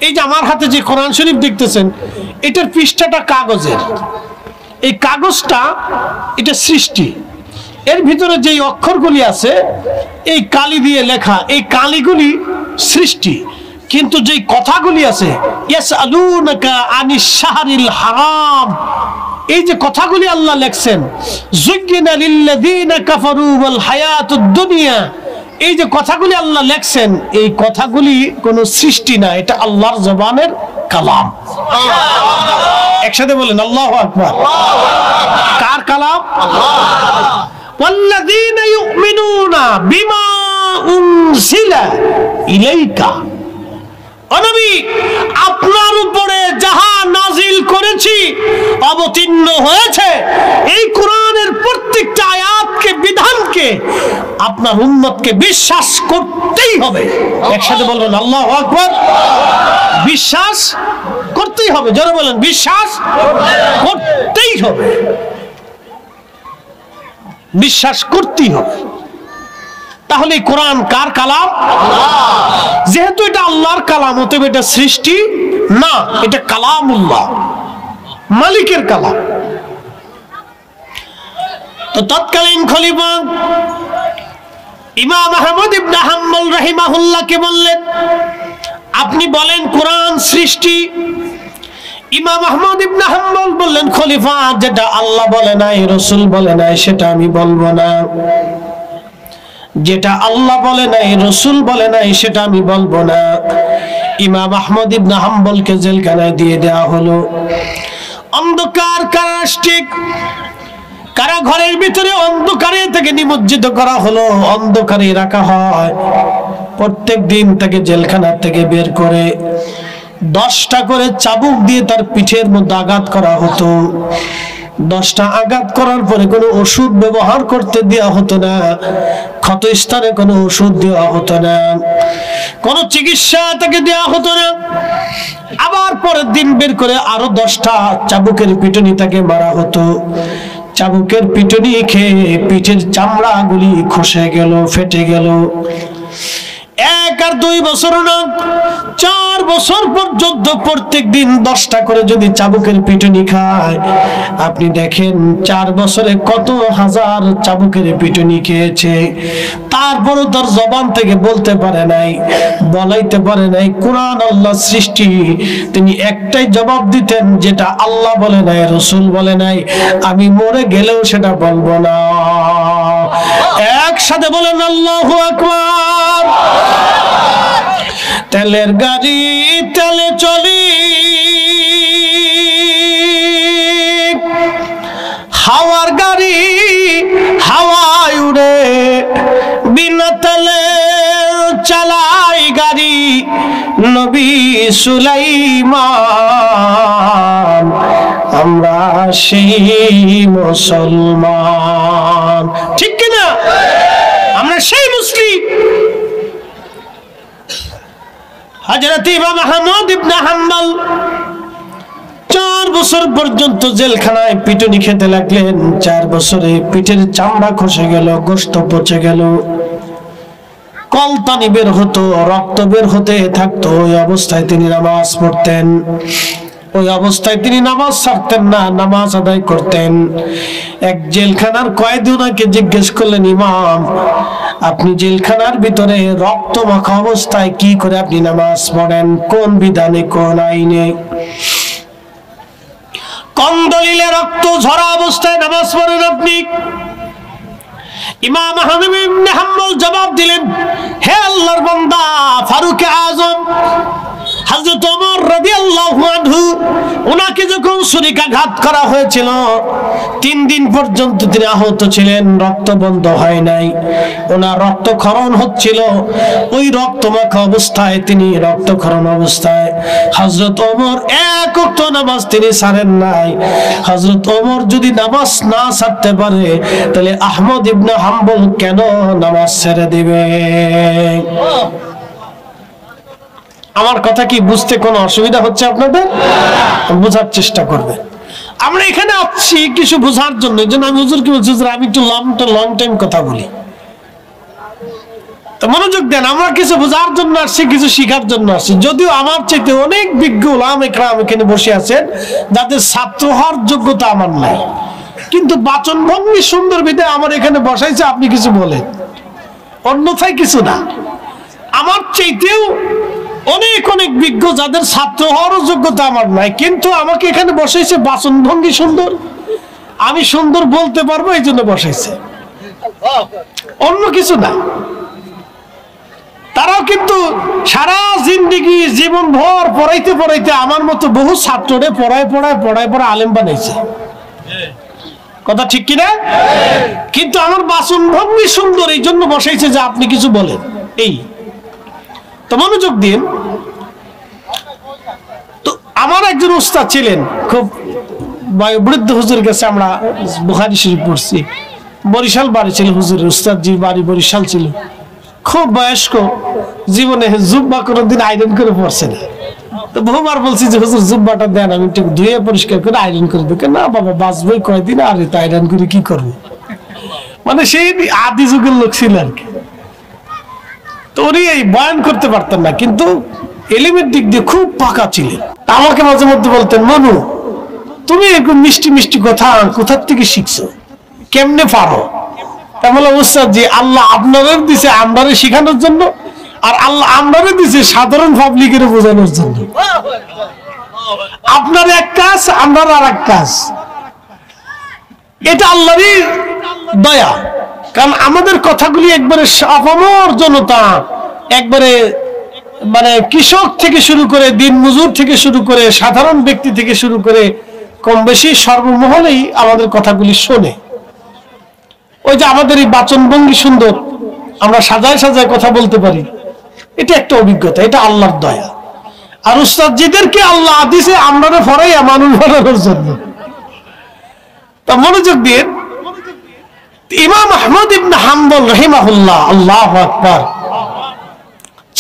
এই যে আমার হাতে যে কোরআন শরীফ দেখতেছেন, এটার পৃষ্ঠাটা কাগজের। এই কাগজটা এটা সৃষ্টি, এর ভিতরে যে অক্ষরগুলি আছে এই কালি দিয়ে লেখা, এই কালিগুলি সৃষ্টি। কিন্তু যে কথাগুলি আছে, ইয়াসআলুনাকা আনিশ শাহরিল হারাম, এই যে কথাগুলি আল্লাহ লেখছেন, যুজ্জিনা লিল্লাযিনা কাফারু ওয়াল হায়াতুদ দুনিয়া, এই যে কথাগুলি আল্লাহ লেখছেন, এই কথাগুলি কোনো সৃষ্টি না, এটা আল্লাহর জবানের কালাম। একসাথে বলেন আল্লাহু আকবার। কার কালাম? আল্লাহ। ওয়াল্লাযীনা ইউমিনুনা বিমা উনজিলা ইলাইকা, ও নবী, আপনার উপরে যাহা নাজিল করেছি, অবতীর্ণ হয়েছে, এই কোরআনের প্রত্যেকটা আয়াতকে, বিধানকে আপনার উম্মতকে বিশ্বাস করতেই হবে। একসাথে বলবেন আল্লাহু আকবার। বিশ্বাস করতেই হবে, জোরে বলেন, বিশ্বাস করতেই হবে, বিশ্বাস করতেই হবে। তাহলে কোরআন কার কালাম? যেহেতু এটা আল্লাহর কালাম, অতএব এটা সৃষ্টি না, এটা কালামুল্লাহ, মালিকের কালাম। তো তৎকালীন খলিফা ইমাম আহমদ ইবনে হাম্বল রাহিমাহুল্লাহকে বললেন, আপনি বলেন কোরআন সৃষ্টি। ইমাম আহমদ ইবনে হাম্বল বললেন, খলিফা, যেটা আল্লাহ বলে নাই, রাসূল বলে নাই, সেটা আমি বলবো না। যেটা আল্লাহ বলে নাই, রাসূল বলে নাই, সেটা আমি বলবো না। ইমাম আহমদ ইবনে হাম্বলকে জেলখানায় দিয়ে দেওয়া হলো। অন্ধকার কারাষ্টিক, কারাঘরের ভিতরে অন্ধকারে থেকে নিমজ্জিত করা হলো, অন্ধকারে রাখা হয়। প্রত্যেক দিন তাকে জেলখানা থেকে বের করে 10টা করে চাবুক দিয়ে তার পিঠের মধ্যে আঘাত করা হতো। 10টা আঘাত করার পরে কোনো ওষুধ ব্যবহার করতে দেওয়া হতো না, ক্ষত স্থানে কোনো ওষুধ দেওয়া হতো না, কোনো চিকিৎসা তাকে দেওয়া হতো না। আবার পরের দিন বের করে আরো 10টা চাবুকের পিটুনি তাকে মারা হতো। চাবুকের পিটুনি খেয়ে পিঠের চামড়াগুলি খসে গেল, ফেটে গেল। 1 আর 2 বছর না, 4 বছর পর্যন্ত প্রত্যেক দিন 10টা করে যদি চাবুকের পিটুনি খায়, আপনি দেখেন 4 বছরে কত হাজার চাবুকের পিটুনি খেয়েছে। তারপরও তার জবান থেকে বলতে পারে নাই, বলাইতে পারে নাই কোরআন আল্লাহ সৃষ্টি। তিনি একটাই জবাব দিতেন, যেটা আল্লাহ বলে নাই, রাসূল বলে নাই, আমি মরে গেলেও সেটা বলবো না। একসাথে বলেন আল্লাহু আকবার। তেলের গাড়ি তেলে চলি, হাওয়ার গাড়ি হাওয়ায় উড়ে, বিনা তেলে চালাই গাড়ি নবী সুলাইমান। আমরা সেই মুসলমান, ঠিক কিনা? আমরা সেই মুসলিম। হযরত ইমাম আহমদ ইবনে হাম্বল 4 বছর পর্যন্ত জেলখানায় পিটুনি খেতে লাগলেন। 4 বছরে পিঠের চামড়া খসে গেল, গোশত পচে গেল, কলতানি বের হতো, রক্ত বের হতে থাকতো। ওই অবস্থায় তিনি নামাজ পড়তেন, ওই অবস্থায় তিনি নামাজ ছাড়তেন না, নামাজ আদায় করতেন। এক জেলখানার কয়েদি ওনাকে জিজ্ঞেস করলেন, ইমাম আপনি জেলখানার ভিতরে রক্ত মাখা অবস্থায় কি করে আপনি নামাজ পড়েন? কোন বিধানে, কোন আইনে, কোন দলিলে রক্ত ঝরা অবস্থায় নামাজ পড়েন আপনি? ইমাম আহমদ ইবনে হাম্বল জবাব দিলেন, হে আল্লাহর বান্দা ফারুক আজম হযরত ওমর রাদিয়াল্লাহু আনহু, ওনাকে যখন ছুরিকাঘাত করা হয়েছিল 3 দিন পর্যন্ত তিনি আহত ছিলেন, রক্ত বন্ধ হয় নাই, ওনার রক্তক্ষরণ হচ্ছিল। ওই রক্তমাখা অবস্থায়, তিনি রক্তক্ষরণ অবস্থায় হযরত ওমর 1 ওয়াক্ত নামাজ তিনি ছাড়েন নাই। হযরত ওমর যদি নামাজ না ছাড়তে পারে, তাহলে আহমদ ইবনে হাম্বল কেন নামাজ ছেড়ে দিবে? আমার কথা কি বুঝতে কোনো অসুবিধা হচ্ছে আপনাদের? বোঝার চেষ্টা করবেন। আমরা এখানে আসছি কিছু বোঝার জন্য। এই জন্য আমি হুজুরকে বলছি, হুজুর আমি একটু লং টাইম কথা বলি, তো মনোযোগ দেন। আমরা কিছু বোঝার জন্য আসছি, কিছু শিখার জন্য আসছি। যদিও আমার চাইতে অনেক বিজ্ঞ উলামা ইকরাম এখানে বসে আছেন, যাদের ছাত্র হওয়ার যোগ্যতা আমার নাই, কিন্তু বাচন ভঙ্গি সুন্দর বিধে আমার এখানে বসাইছে, আপনি কিছু বলেন, অন্যথায় কিছু না। আমার চাইতেও অনেক অনেক বিজ্ঞ, যাদের ছাত্র হওয়ার যোগ্যতা আমার নাই, কিন্তু আমাকে এখানে বসাইছে, বাচন ভঙ্গি সুন্দর, আমি সুন্দর বলতে পারবো, এই জন্য বসাইছে, অন্য কিছু না। তারাও কিন্তু সারা জিন্দেগি জীবন ভর পড়াইতে পড়াইতে আমার মতো বহু ছাত্ররে পড়ায় আলেম বানাইছে, কথা ঠিক কিনা? কিন্তু আমার বাচন ভঙ্গি সুন্দর, এই জন্য বসাইছে যে আপনি কিছু বলেন। এই তো মনোযোগ দিন। তো আমার একজন উস্তাদ ছিলেন, খুব বৃদ্ধ হুজুর কাছে আমরা বুখারী শরীফ পড়ছি, বরিশাল বাড়ি ছিল হুজুরের, উস্তাদজির বাড়ি বরিশাল ছিল, খুব বয়স্ক, জীবনে জুব্বা কোনোদিন আয়রন করে পড়ছে না। তো বহুবার বলছি যে হুজুর জুব্বাটা দেন, আমি একটু ধুয়ে পরিষ্কার করে আয়রন করে দেবো। না বাবা, বাঁচবই কয়দিন, আর তো আয়রন করে কি করবো? মানে সেই আদি যুগের লোক ছিল আর কি। তো উনি এই বয়ান করতে পারতেন না, কিন্তু এলিমের দিক দিয়ে খুব পাকা ছিলেন। আমাকে মাঝে মধ্যে বলতেন, মনু তুমি এরকম মিষ্টি মিষ্টি কথা কোথার থেকে শিখছো, কেমনে পারো? তা বলে, উস্তাদ জি আল্লাহ আপনাদের দিছে আমরারে শেখানোর জন্য, আর আল্লাহ আমরারে দিছে সাধারণ পাবলিকের বোঝানোর জন্য। আপনার এক কাজ, আমরার আর এক কাজ, এটা আল্লাহরই দয়া। কারণ আমাদের কথাগুলি একবারে আপামর জনতা, একবারে মানে কৃষক থেকে শুরু করে দিন মজুর থেকে শুরু করে সাধারণ ব্যক্তি থেকে শুরু করে কম বেশি সর্বমহলেই আমাদের কথাগুলি শোনে। ওই যে আমাদের এই বাচন ভঙ্গি সুন্দর, আমরা সাজায় সাজায় কথা বলতে পারি, এটা একটা অভিজ্ঞতা, এটা আল্লাহর দয়া। আর উস্তাদজিদেরকে আল্লাহ দিছে আমরা ফরাইয়া মানুষ বানানোর জন্য। তা মনোযোগ দিয়ে, ইমাম আহমদ ইবনে হাম্বল রাহিমাহুল্লাহ, আল্লাহু আকবার,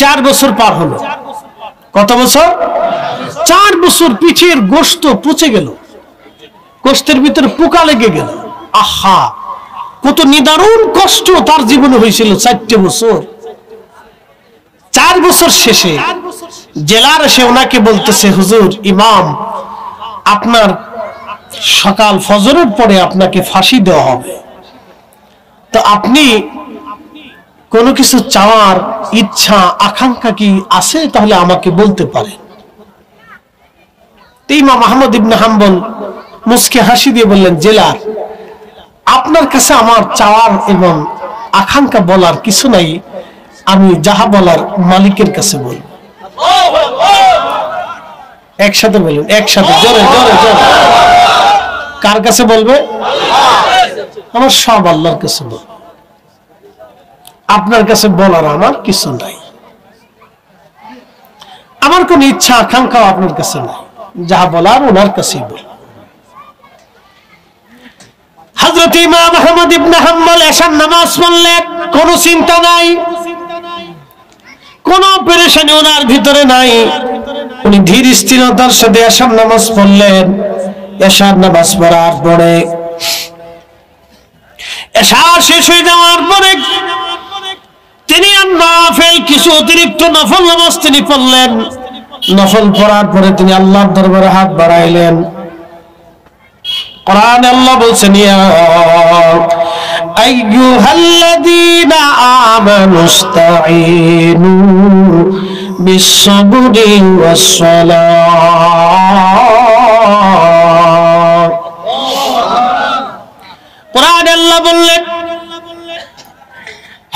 4 বছর পার হলো। কত বছর? 4 বছর। পিঠের গোশত পচে গেল, গোশতের ভিতরে পোকা লেগে গেল। আহা, কত নিদারুণ কষ্ট তার জীবনে হয়েছিল 4 বছর। 4 বছর শেষে জেলার এসে ওনাকে বলতেছে, হুজুর, ইমাম আপনার সকাল ফজরের পরে আপনাকে ফাঁসি দেওয়া হবে, তো আপনি কোনো কিছু চাওয়ার ইচ্ছা আকাঙ্ক্ষা কি আছে? তাহলে আমাকে বলতে পারেন। ইমাম আহমদ ইবনে হাম্বল মুস্কে হাসি দিয়ে বললেন, জেলার, আপনার কাছে আমার চাওয়ার এবং আকাঙ্ক্ষা বলার কিছু নাই, আমি যাহা বলার মালিকের কাছে বলবো। একসাথে বলুন, একসাথে, জোরে জোরে জোরে। কার কাছে বলবে? আমার সব আল্লাহর কাছে বলবো, আপনার কাছে বলার আমার কিছু নাই, আমার কোন ইচ্ছা আকাঙ্ক্ষা আপনার কাছে নাই, যাহা বলার ওনার কাছেই বলবো। হযরত ইমাম আহমদ ইবনে হাম্বল এশার নামাজ পড়লেন, কোনো চিন্তা নাই, কোনো পেরেশানি ওনার ভিতরে নাই। উনি ধীর স্থিরতার সাথে এশার নামাজ পড়লেন। এশার নামাজ পড়ার পরে, এশা শেষ হয়ে যাওয়ার পরে তিনি নাফিল কিছু অতিরিক্ত নফল নামাজ তিনি পড়লেন। নফল পড়ার পরে তিনি আল্লাহর দরবারে হাত বাড়াইলেন। কোরআনে আল্লাহ বলছেন, ইয়া আইয়ুহাল্লাযীনা আমানুস্তাঈনু বিস-সাবরি ওয়াস-সালাহ। কোরআনে আল্লাহ বললেন,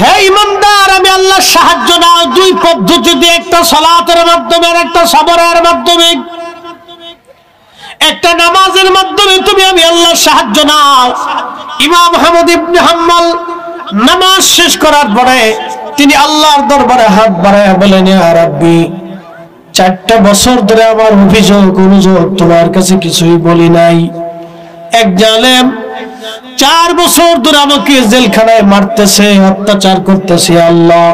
হে ঈমানদার, আমি আল্লাহর সাহায্য নাও 2 পদ্ধতিতে, একটা সালাতের মাধ্যমে আর একটা সবরের মাধ্যমে। একটা নামাজের মাধ্যমে তুমি আমি আল্লাহর সাহায্য নাও। ইমাম আহমদ ইবনে হাম্বল নামাজ শেষ করার পরে তিনি আল্লাহর দরবারে হাত বাড়ায় বলেন, ইয়া রাব্বি, 4টা বছর ধরে আমার অভিযোগ অনুযোগ তোমার কাছে কিছুই বলি নাই। এক জালেম 4 বছর ধরে আমাকে জেলখানায় মারতেছে, অত্যাচার করতেছে। আল্লাহ,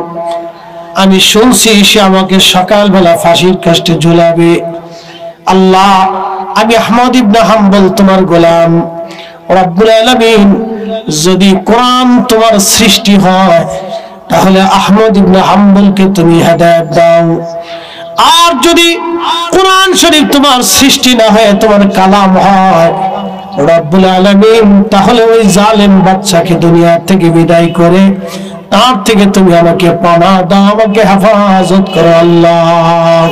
আমি শুনছি সে আমাকে সকালবেলা ফাঁসির কাস্টে ঝুলাবে। আল্লাহ, আমি আহমদ ইবনে হাম্বল তোমার গোলাম, রব্বুল আলামিন, যদি কোরআন তোমার সৃষ্টি হয় তাহলে আহমদ ইবনে হাম্বলকে তুমি হেদায়েত দাও, আর যদি কোরআন শরীফ তোমার সৃষ্টি না হয়, তোমার কালাম হয়, রব্বুল আলামিন, তাহলে ওই জালেম বাদশাকে দুনিয়া থেকে বিদায় করে তার থেকে তুমি আমাকে পানাহ দাও, আমাকে হেফাজত করো। আল্লাহ,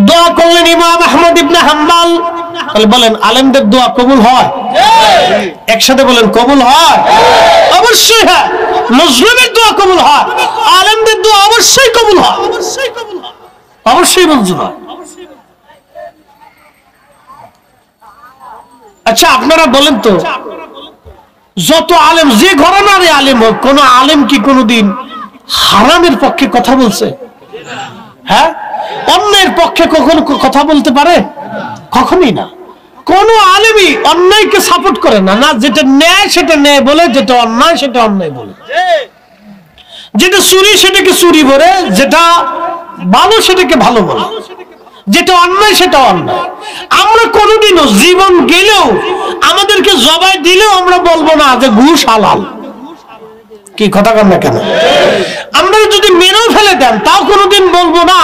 দোয়া করলেন ইমাম আহমদ ইবনে হাম্বল। তাহলে বলেন, আলেমদের দোয়া কবুল হয়? একসাথে বলেন, কবুল হয়? অবশ্যই হয়। মুসলিমের দোয়া কবুল হয়, আলেমদের দোয়া অবশ্যই কবুল হয়, অবশ্যই মঞ্জুর হয়। আচ্ছা, আপনারা বলেন তো, যত আলেম, যে ঘরানারই আলেম হোক, কোন আলেম কি কোনদিন হারামের পক্ষে কথা বলছে? হ্যাঁ, অন্যের পক্ষে কখনো কথা বলতে পারে? কখনোই না। কোন আলেমই অন্যায়কে সাপোর্ট করে না, না যেটা ন্যায় সেটা ন্যায় বলে, যেটা অন্যায় সেটা অন্যায় বলে, যেটা চুরি সেটাকে চুরি বলে, যেটা ভালো সেটাকে ভালো বলে, যেটা অন্যায় সেটা অন্যায়। আমরা কোনোদিনও জীবন গেলেও, আমাদেরকে জবাই দিলেও আমরা বলবো না যে ঘুষ হালাল। কি কথা কন না কেন? আমরা যদি মেরেও ফেলে দেন তাও কোনোদিন বলবো না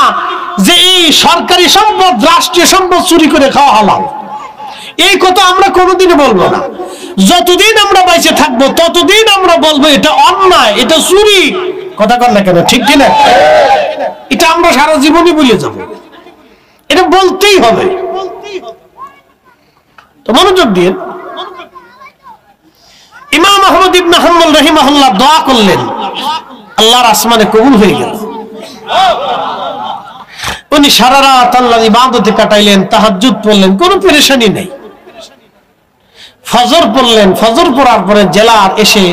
যে এই সরকারি সম্পদ, রাষ্ট্রীয় সম্পদ চুরি করে খাওয়া হালাল। এই কথা আমরা কোনোদিন বলবো না। যতদিন আমরা বেঁচে থাকবো ততদিন আমরা বলবো এটা অন্যায়, এটা চুরি। কথা কন না কেন? ঠিক কিনা? এটা আমরা সারা জীবনই ভুলে যাবো, এটা বলতেই হবে। তো মনোযোগ দিয়ে, ইমাম আহমদ ইবনে হাম্বল রাহিমাহুল্লাহ দোয়া করলেন, আল্লাহর আসমানে কবুল হয়ে গেল। উনি সারা রাত আল্লাহর ইবাদতে কাটাইলেন, তাহাজ্জুদ পড়লেন, কোনো পেরেশানি নেই। ফজর পড়লেন, ফজর পড়ার পরে জেলার এসে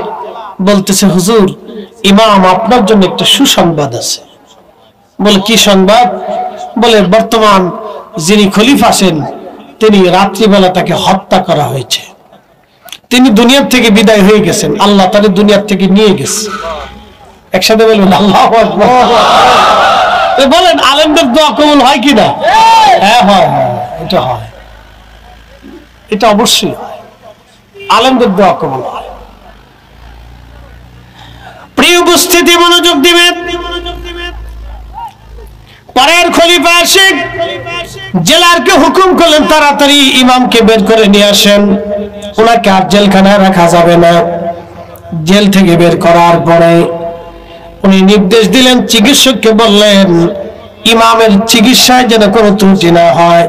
বলতেছে, হুজুর ইমাম আপনার জন্য একটা সুসংবাদ আছে। বলে কি সংবাদ? বলে বর্তমান যিনি খলিফা আছেন তিনি রাত্রিবেলা তাকে হত্যা করা হয়েছে, তিনি দুনিয়ার থেকে বিদায় হয়ে গেছেন, আল্লাহ তাকে দুনিয়ার থেকে নিয়ে গেছে। একসাথে বলবেন আল্লাহু আকবার। বলেন আলেমদের দোয়া কবুল হয় কিনা? হ্যাঁ হয়, এটা হয়, এটা অবশ্যই হয়, আলেমদের দোয়া কবুল হয়। প্রিয় উপস্থিতি, মনোযোগ দিবেন। পরের খলিফা এসে জেলারকে হুকুম করলেন তাড়াতাড়ি ইমামকে বের করে নিয়ে আসেন, ওনাকে আর জেলখানায় রাখা যাবে না। জেল থেকে বের করার পরে উনি নির্দেশ দিলেন, চিকিৎসককে বললেন ইমামের চিকিৎসায় যেন কোনো ত্রুটি না হয়,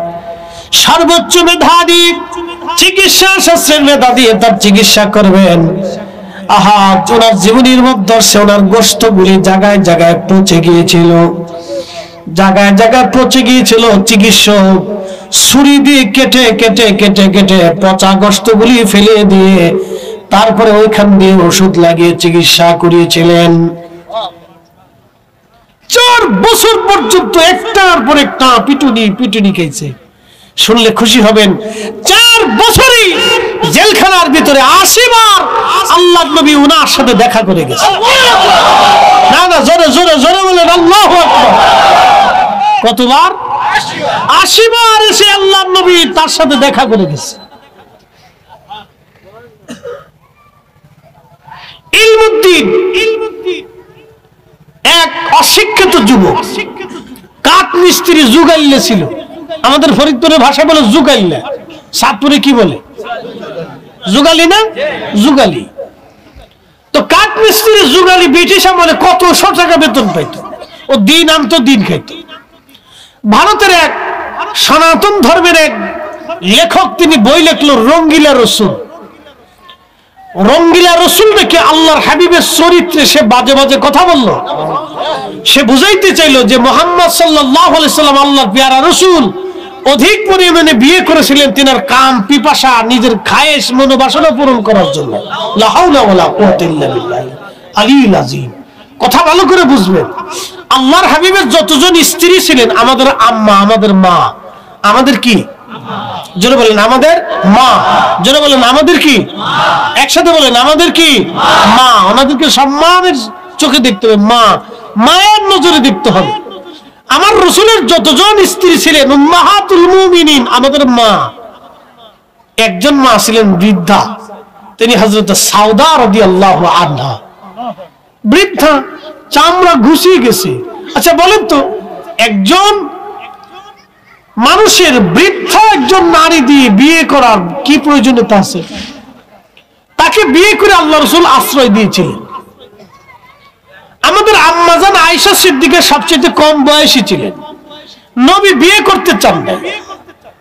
সর্বোচ্চ মেধাবী চিকিৎসা শাস্ত্রের মেধা দিয়ে তার চিকিৎসা করবেন। আহা, ওনার জীবনীর মধ্যে ওনার গোশতগুলি জায়গায় জায়গায় পচে গিয়েছিল, জায়গায় জায়গায় পচে গিয়েছিল। চিকিৎসক ছুরি দিয়ে কেটে কেটে কেটে কেটে পচা গোশতগুলি ফেলে দিয়ে তারপরে ওইখান দিয়ে ওষুধ লাগিয়ে চিকিৎসা করিয়েছিলেন। 4 বছর পর্যন্ত একটার পর একটা পিটুনি পিটুনি খেয়েছে। শুনলে খুশি হবেন, 4 বছরই জেলখানার ভিতরে 80 বার আল্লাহর নবী ওনার সাথে দেখা করে গেছে। না না, জোরে জোরে জোরে বলেন আল্লাহু আকবার। কতবার? 80 বার এসে আল্লাহর নবী তার সাথে দেখা করে গেছে। ইলমুদ্দিন এক অশিক্ষিত যুবক, কাঠ মিস্ত্রি জুগাইলে ছিল। আমাদের ফরিদপুরের ভাষা বলে জুগাইলা, সাতপুরে কি বলে? জুগালি না, জুগালি। তো কাঠ মিস্ত্রি জুগালি ব্রিটিশ আমলে কত 100 টাকা বেতন পাইত, ও দিন আনতো দিন খাইত। ভারতের এক সনাতন ধর্মের এক লেখক তিনি বই লিখলো রঙ্গিলা রসুল। রঙ্গিলা রসুল দেখে আল্লাহর হাবিবের চরিত্রে সে বাজে বাজে কথা বলল। সে বুঝাইতে চাইলো যে মুহাম্মদ সাল্লাল্লাহু আলাইহি সাল্লাম আল্লাহর পেয়ারা রসুল, অধিক পরিমাণে বিয়ে করেছিলেন তিনার কাম পিপাসা, নিজের খায়েশ মনোবাসনা পূরণ করার জন্য। লা হাওলা ওয়ালা কুওয়াতা ইল্লা বিল্লাহ আলিয়্যিল আযীম। কথা ভালো করে বুঝবেন, আল্লাহর হাবিবের যতজন স্ত্রী ছিলেন, আমাদের আম্মা, আমাদের মা, আমাদের কি? জোরে বলেন আমাদের মা, জোরে বলেন আমাদের কি? একসাথে বলেন আমাদের কি? মা। ওনাদেরকে সম্মানের চোখে দেখতে হবে, মা, মায়ের নজরে দেখতে হবে। আমার রাসূলের যতজন স্ত্রী ছিলেন উম্মাহাতুল মুমিনিন, আমাদের মা। একজন মা ছিলেন বৃদ্ধা, তিনি হযরত সাউদা রাদিয়াল্লাহু আনহা। বৃদ্ধা, চামড়া ঘুষিয়ে গেছে। আচ্ছা বলেন তো, একজন মানুষের বৃদ্ধ একজন নারী দিয়ে বিয়ে করার কি প্রয়োজনীয়তা আছে? তাকে বিয়ে করে আল্লাহ রাসূল আশ্রয় দিয়েছিলেন। আমাদের আম্মাজান আয়েশা সিদ্দিকা সবচেয়ে কম বয়সী ছিলেন, নবী বিয়ে করতে চান না।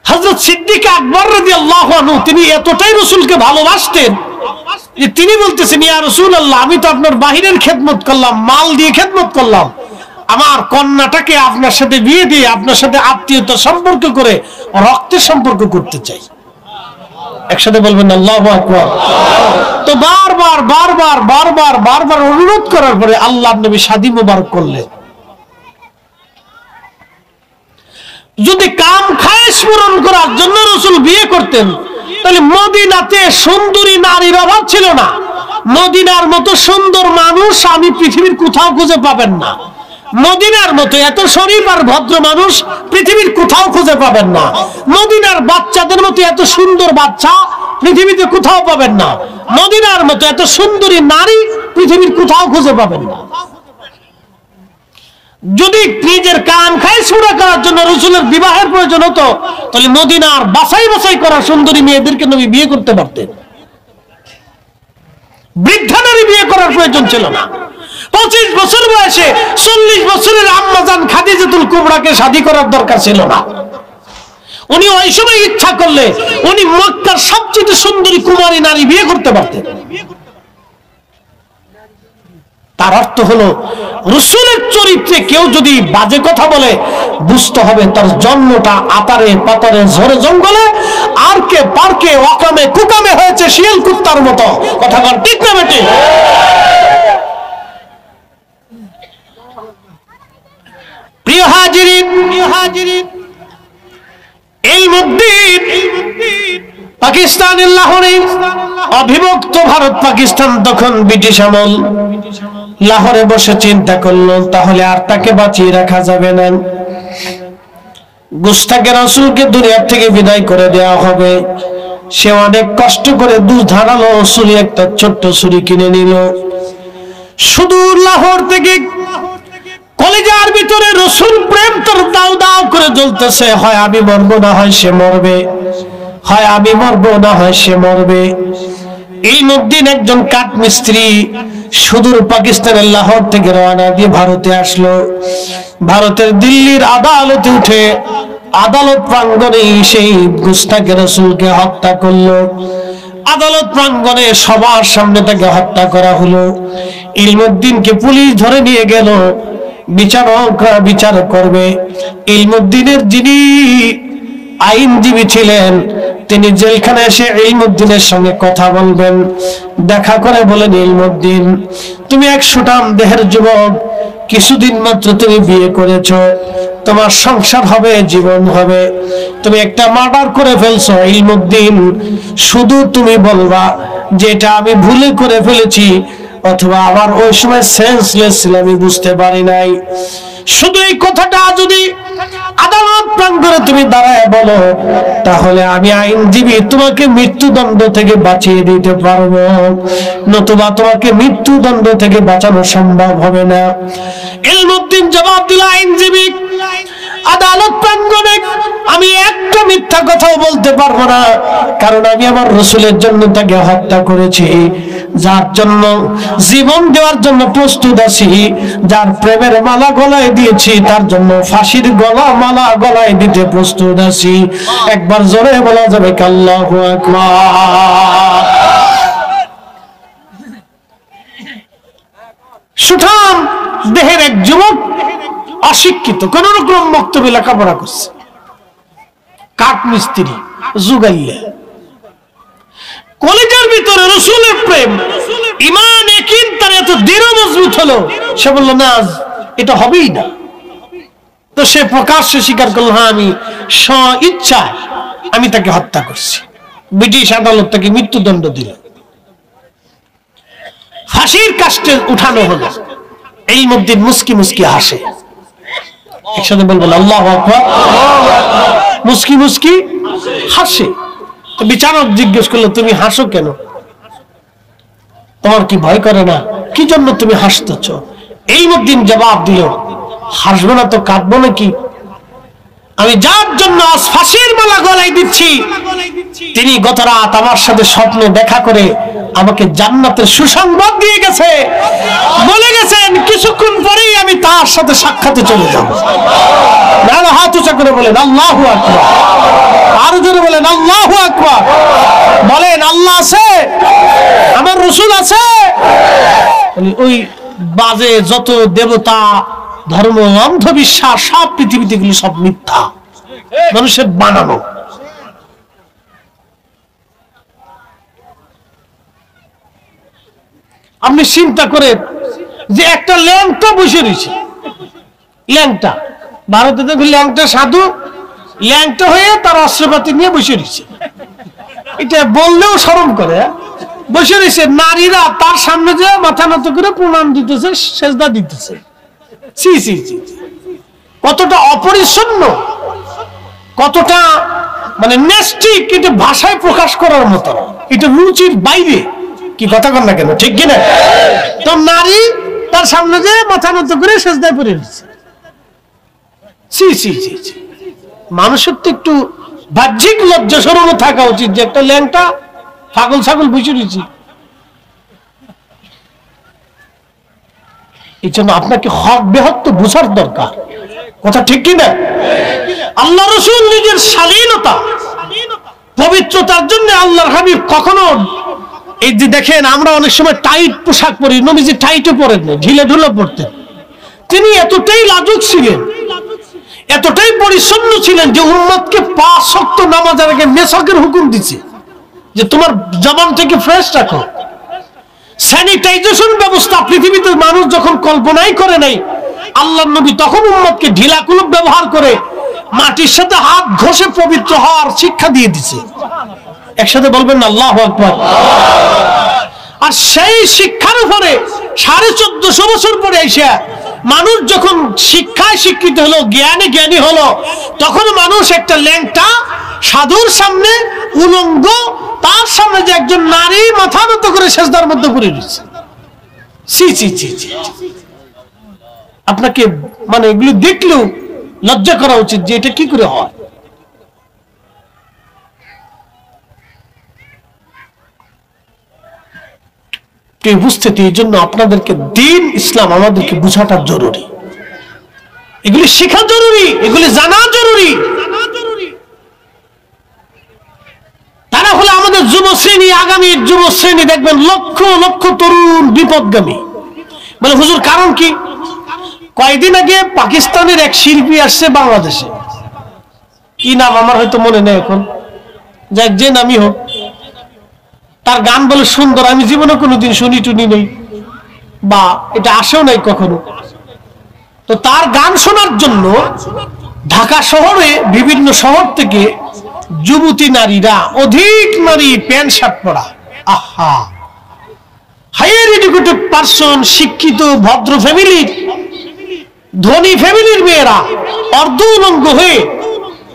হযরত সিদ্দিক আকবর রাদিয়াল্লাহু আনহু তিনি এতটাই রাসূলকে ভালোবাসতেন যে তিনি বলতেছেন, ইয়া রাসূলুল্লাহ, আমি তো আপনার বাহিরের খেদমত করলাম, মাল দিয়ে খেদমত করলাম, আমার কন্যাটাকে আপনার সাথে বিয়ে দিয়ে আপনার সাথে আত্মীয়তা সম্পর্ক করে রক্তের সম্পর্ক করতে চাই। একসাথে বলবেন আল্লাহু আকবার। তো বারবার বারবার বারবার বারবার অনুরোধ করার পরে আল্লাহর নবী শাদী মুবারক করলেন। যদি কাম খায়েশ পূরণ করার জন্য রাসূল বিয়ে করতেন, তাহলে মদিনাতে সুন্দরী নারীর অভাব ছিল না। মদিনার মতো সুন্দর মানুষ আমি পৃথিবীর কোথাও খুঁজে পাবেন না। মদিনার মতো এত শরীফ আর ভদ্র মানুষ পৃথিবীর কোথাও খুঁজে পাবেন না। মদিনার বাচ্চাদের মতো এত সুন্দর বাচ্চা পৃথিবীতে কোথাও পাবেন না। মদিনার মতো এত সুন্দরী নারী পৃথিবীর কোথাও খুঁজে পাবেন না। যদি নিজের কাম খায়েশ পুরা করার জন্য রাসূলের বিবাহের প্রয়োজন হতো, তাহলে মদিনার বাছাই বাছাই করা সুন্দরী মেয়েদেরকে নবী বিয়ে করতে পারতেন। বৃদ্ধা নারী বিয়ে করার প্রয়োজন ছিল না। 25 বছর বয়সে 40 বছরের আম্মাজান খাদিজাতুল কুবরাকে শাদী করার দরকার ছিল না। উনি ওই সময় ইচ্ছা করলে উনি মক্কার সবচেয়ে সুন্দরী কুমারী নারী বিয়ে করতে পারতেন। তার অর্থ হলো রাসূলের চরিত্রে কেউ যদি বাজে কথা বলে বুঝতে হবে তার জন্মটা আতারে পাতারে ঝড়ে জঙ্গলে আর কে পার্কে ওয়াকামে কুকামে হয়েছে শিয়াল কুত্তার মতো। কথা বল ঠিক না বেটি? প্রিয় হাজিরিন, ইলমুদ্দিন পাকিস্তানের লাহোরে অবিভক্ত ভারত পাকিস্তান তখন ব্রিটিশ আমল। লাহোরে বসে চিন্তা করলো তাহলে আর তাকে বাঁচিয়ে রাখা যাবে না, গুস্তাখে রাসূলকে দুনিয়া থেকে বিদায় করে দেওয়া হবে। সে অনেক কষ্ট করে ধারালো ছুরি, একটা ছোট্ট ছুরি কিনে নিল। সুদূর লাহোর থেকে কলিজার ভিতরে রাসূল প্রেম তোর দাও দাও করে জ্বলতেছে, হয় আমি মরবো না হয় সে মরবে, হয় আমি মরবো না হয় সে মরবে। ইলমুদ্দিন একজন কাঠ মিস্ত্রি সুদূর পাকিস্তানের লাহোর থেকে রওনা দিয়ে ভারতে আসলো। ভারতের দিল্লির আদালতে উঠে আদালত প্রাঙ্গণে সেই গুস্তাখে রাসূলকে হত্যা করলো। আদালত প্রাঙ্গণে সবার সামনে তাকে হত্যা করা হলো। ইলমুদ্দিনকে পুলিশ ধরে নিয়ে গেল, বিচারকরা বিচার করবে। ইলমুদ্দিনের যিনি আইনজীবী ছিলেন তিনি জেলখানায় এসে ইলমুদ্দিনের সঙ্গে কথা বলবেন। দেখা করে বলেন, ইলমুদ্দিন তুমি এক সুঠাম দেহের যুবক, কিছুদিন মাত্র তুমি বিয়ে করেছো, তোমার সংসার হবে, জীবন হবে, তুমি একটা মার্ডার করে ফেলছো। ইলমুদ্দিন শুধু তুমি বলবা যে এটা আমি ভুলে করে ফেলেছি, অথবা আমার ওই সময় সেন্সলেস ছিল, আমি বুঝতে পারি নাই। শুধু এই কথাটা যদি আদালত প্রাঙ্গণে তুমি দাঁড়ায় বলো তাহলে আমি আইনজীবী তোমাকে মৃত্যুদণ্ড থেকে বাঁচিয়ে দিতে পারবো, নতুবা তোমাকে মৃত্যুদণ্ড থেকে বাঁচানো সম্ভব হবে না। ইলমুদ্দিন জবাব দিল, আইনজীবী আদালত প্রাঙ্গণে আমি একটা মিথ্যা কথাও বলতে পারবো না, কারণ আমি আমার রাসূলের জন্য তাকে হত্যা করেছি, যার জন্য জীবন দেওয়ার জন্য প্রস্তুত আছি, যার প্রেমের মালা গলায় দিয়েছি, তার জন্য ফাঁসির মালা গলায় দিতে প্রস্তুত আছি। একবার জোরে বলা যাবে আল্লাহু আকবার। সুঠাম দেহের এক যুবক, অশিক্ষিত, কোন রকম বক্তব্য লেখাপড়া করছে, কাঠ মিস্ত্রি, জুগাইয়া, কলেজের ভিতরে রাসূলের প্রেম, ঈমান ইয়াকিন তার এত দৃঢ় মজবুত হলো, সে বলল না এটা হবেই না। তো সে প্রকাশ্যে স্বীকার করলো, হ্যাঁ আমি স্ব-ইচ্ছায় আমি তাকে হত্যা করছি। ব্রিটিশ আদালত তাকে মৃত্যুদণ্ড দিল, ফাঁসির কাস্টে উঠানো হলো। ইলমুদ্দিন মুস্কি মুস্কি হাসে, একসাথে বলবো আল্লাহু আকবার। মুস্কি মুস্কি হাসে। তো বিচারক জিজ্ঞেস করলো, তুমি হাসো কেন? তোমার কি ভয় করে না? কি জন্য তুমি হাসতেছ? ইলমুদ্দিন জবাব দিল, হাসবো না তো কাঁদবো নাকি? আমি যার জন্য আজ ফাঁসির মালা গলায় দিচ্ছি তিনি গত রাত আমার সাথে স্বপ্নে দেখা করে আমাকে জান্নাতের সুসংবাদ দিয়ে গেছে, বলে গেছেন কিছুক্ষণ পরেই আমি তার সাথে সাক্ষাতে চলে যাব। হাত উঁচা করে বলেন আল্লাহু আকবার, আরো জোরে বলেন আল্লাহু আকবার। বলেন আল্লাহ আছে, আমার রাসূল আছে। ওই বাজে যত দেবতা ধর্ম অন্ধবিশ্বাস সব পৃথিবীতে গুলি সব মিথ্যা, মানুষের বানানো। আপনি চিন্তা করেন যে একটা ল্যাংটা বসে রয়েছে, ল্যাংটা ভারতে দেখুন ল্যাংটা সাধু, ল্যাংটা হয়ে তার অস্ত্রপাতি নিয়ে বসে রয়েছে, এটা বললেও শরম করে। বসে রয়েছে, নারীরা তার সামনে যে মাথা নত করে প্রণাম দিতেছে, সেজদা দিতেছে। ছি ছি ছি, কতটা অপরিচ্ছন্ন, কতটা মানে নেস্টিক, এটা ভাষায় প্রকাশ করার মতো, এটা রুচির বাইরে। কি কথা কন না কেন, ঠিক কিনা? তো নারী তার সামনে যে মাথা নত করে সেজদায় পড়ে দিচ্ছে। ছি ছি ছি ছি, মানুষের তো একটু বাহ্যিক লজ্জা শরম থাকা উচিত যে একটা ল্যাংটা পাগল ছাগল বসে রয়েছি। এই জন্য আপনাকে হক বেহক তো বুঝার দরকার, কথা ঠিক কিনা? আল্লাহ রাসূল নিজের শালীনতা পবিত্রতার জন্য আল্লাহর হাবিব কখনো এই যে দেখেন আমরা অনেক সময় টাইট পোশাক পরি, নবীজি টাইটও পরেন না, ঢিলে ঢুলে পড়তেন। তিনি এতটাই লাজুক ছিলেন, এতটাই পরিচ্ছন্ন ছিলেন যে উম্মতকে 5 ওয়াক্ত নামাজের আগে মেসাকের হুকুম দিচ্ছে যে তোমার জবান থেকে ফ্রেশ রাখো। স্যানিটাইজেশন ব্যবস্থা পৃথিবীতে মানুষ যখন কল্পনাই করে নাই, আল্লাহর নবী তখন উম্মতকে ঢিলা কুলুপ ব্যবহার করে মাটির সাথে হাত ঘষে পবিত্র হওয়ার শিক্ষা দিয়ে দিছে। একসাথে বলবেন না আল্লাহু আকবার। আর সেই শিক্ষার উপরে 1450 বছর পরে এসে মানুষ যখন শিক্ষায় শিক্ষিত হলো, জ্ঞানে জ্ঞানী হলো, তখন মানুষ একটা ল্যাংটা সাধুর সামনে উলঙ্গ, তার সামনে যে একজন নারী মাথা নত করে সেজদার মধ্যে পড়ে রয়েছে। ছি ছি ছি ছি, আপনাকে মানে এগুলো দেখলেও লজ্জা করা উচিত যে এটা কি করে হয়। উপস্থিতি, এই জন্য আপনাদেরকে দিন ইসলাম আমাদেরকে বুঝাটা জরুরি, এগুলি শেখা জরুরি, এগুলি জানা জরুরি। তারা হলে আমাদের যুব শ্রেণী, আগামী যুব শ্রেণী দেখবেন লক্ষ লক্ষ তরুণ বিপদগামী। বলে হুজুর কারণ কি? কয়েকদিন আগে পাকিস্তানের এক শিল্পী আসছে বাংলাদেশে, কি নাম আমার হয়তো মনে নেই এখন, যাক যে নামই হোক, তার গান বলে সুন্দর, আমি জীবনে কোনোদিন শুনি টুনি নেই বা এটা আসেও নাই কখনো। তো তার গান শোনার জন্য ঢাকা শহরে বিভিন্ন শহর থেকে যুবতী নারীরা, অধিক নারী প্যান্ট শার্ট পরা, আহা, হায়ার এডুকেটেড পার্সন, শিক্ষিত ভদ্র ফ্যামিলির, ধনী ফ্যামিলির মেয়েরা অর্ধ উলঙ্গ হয়ে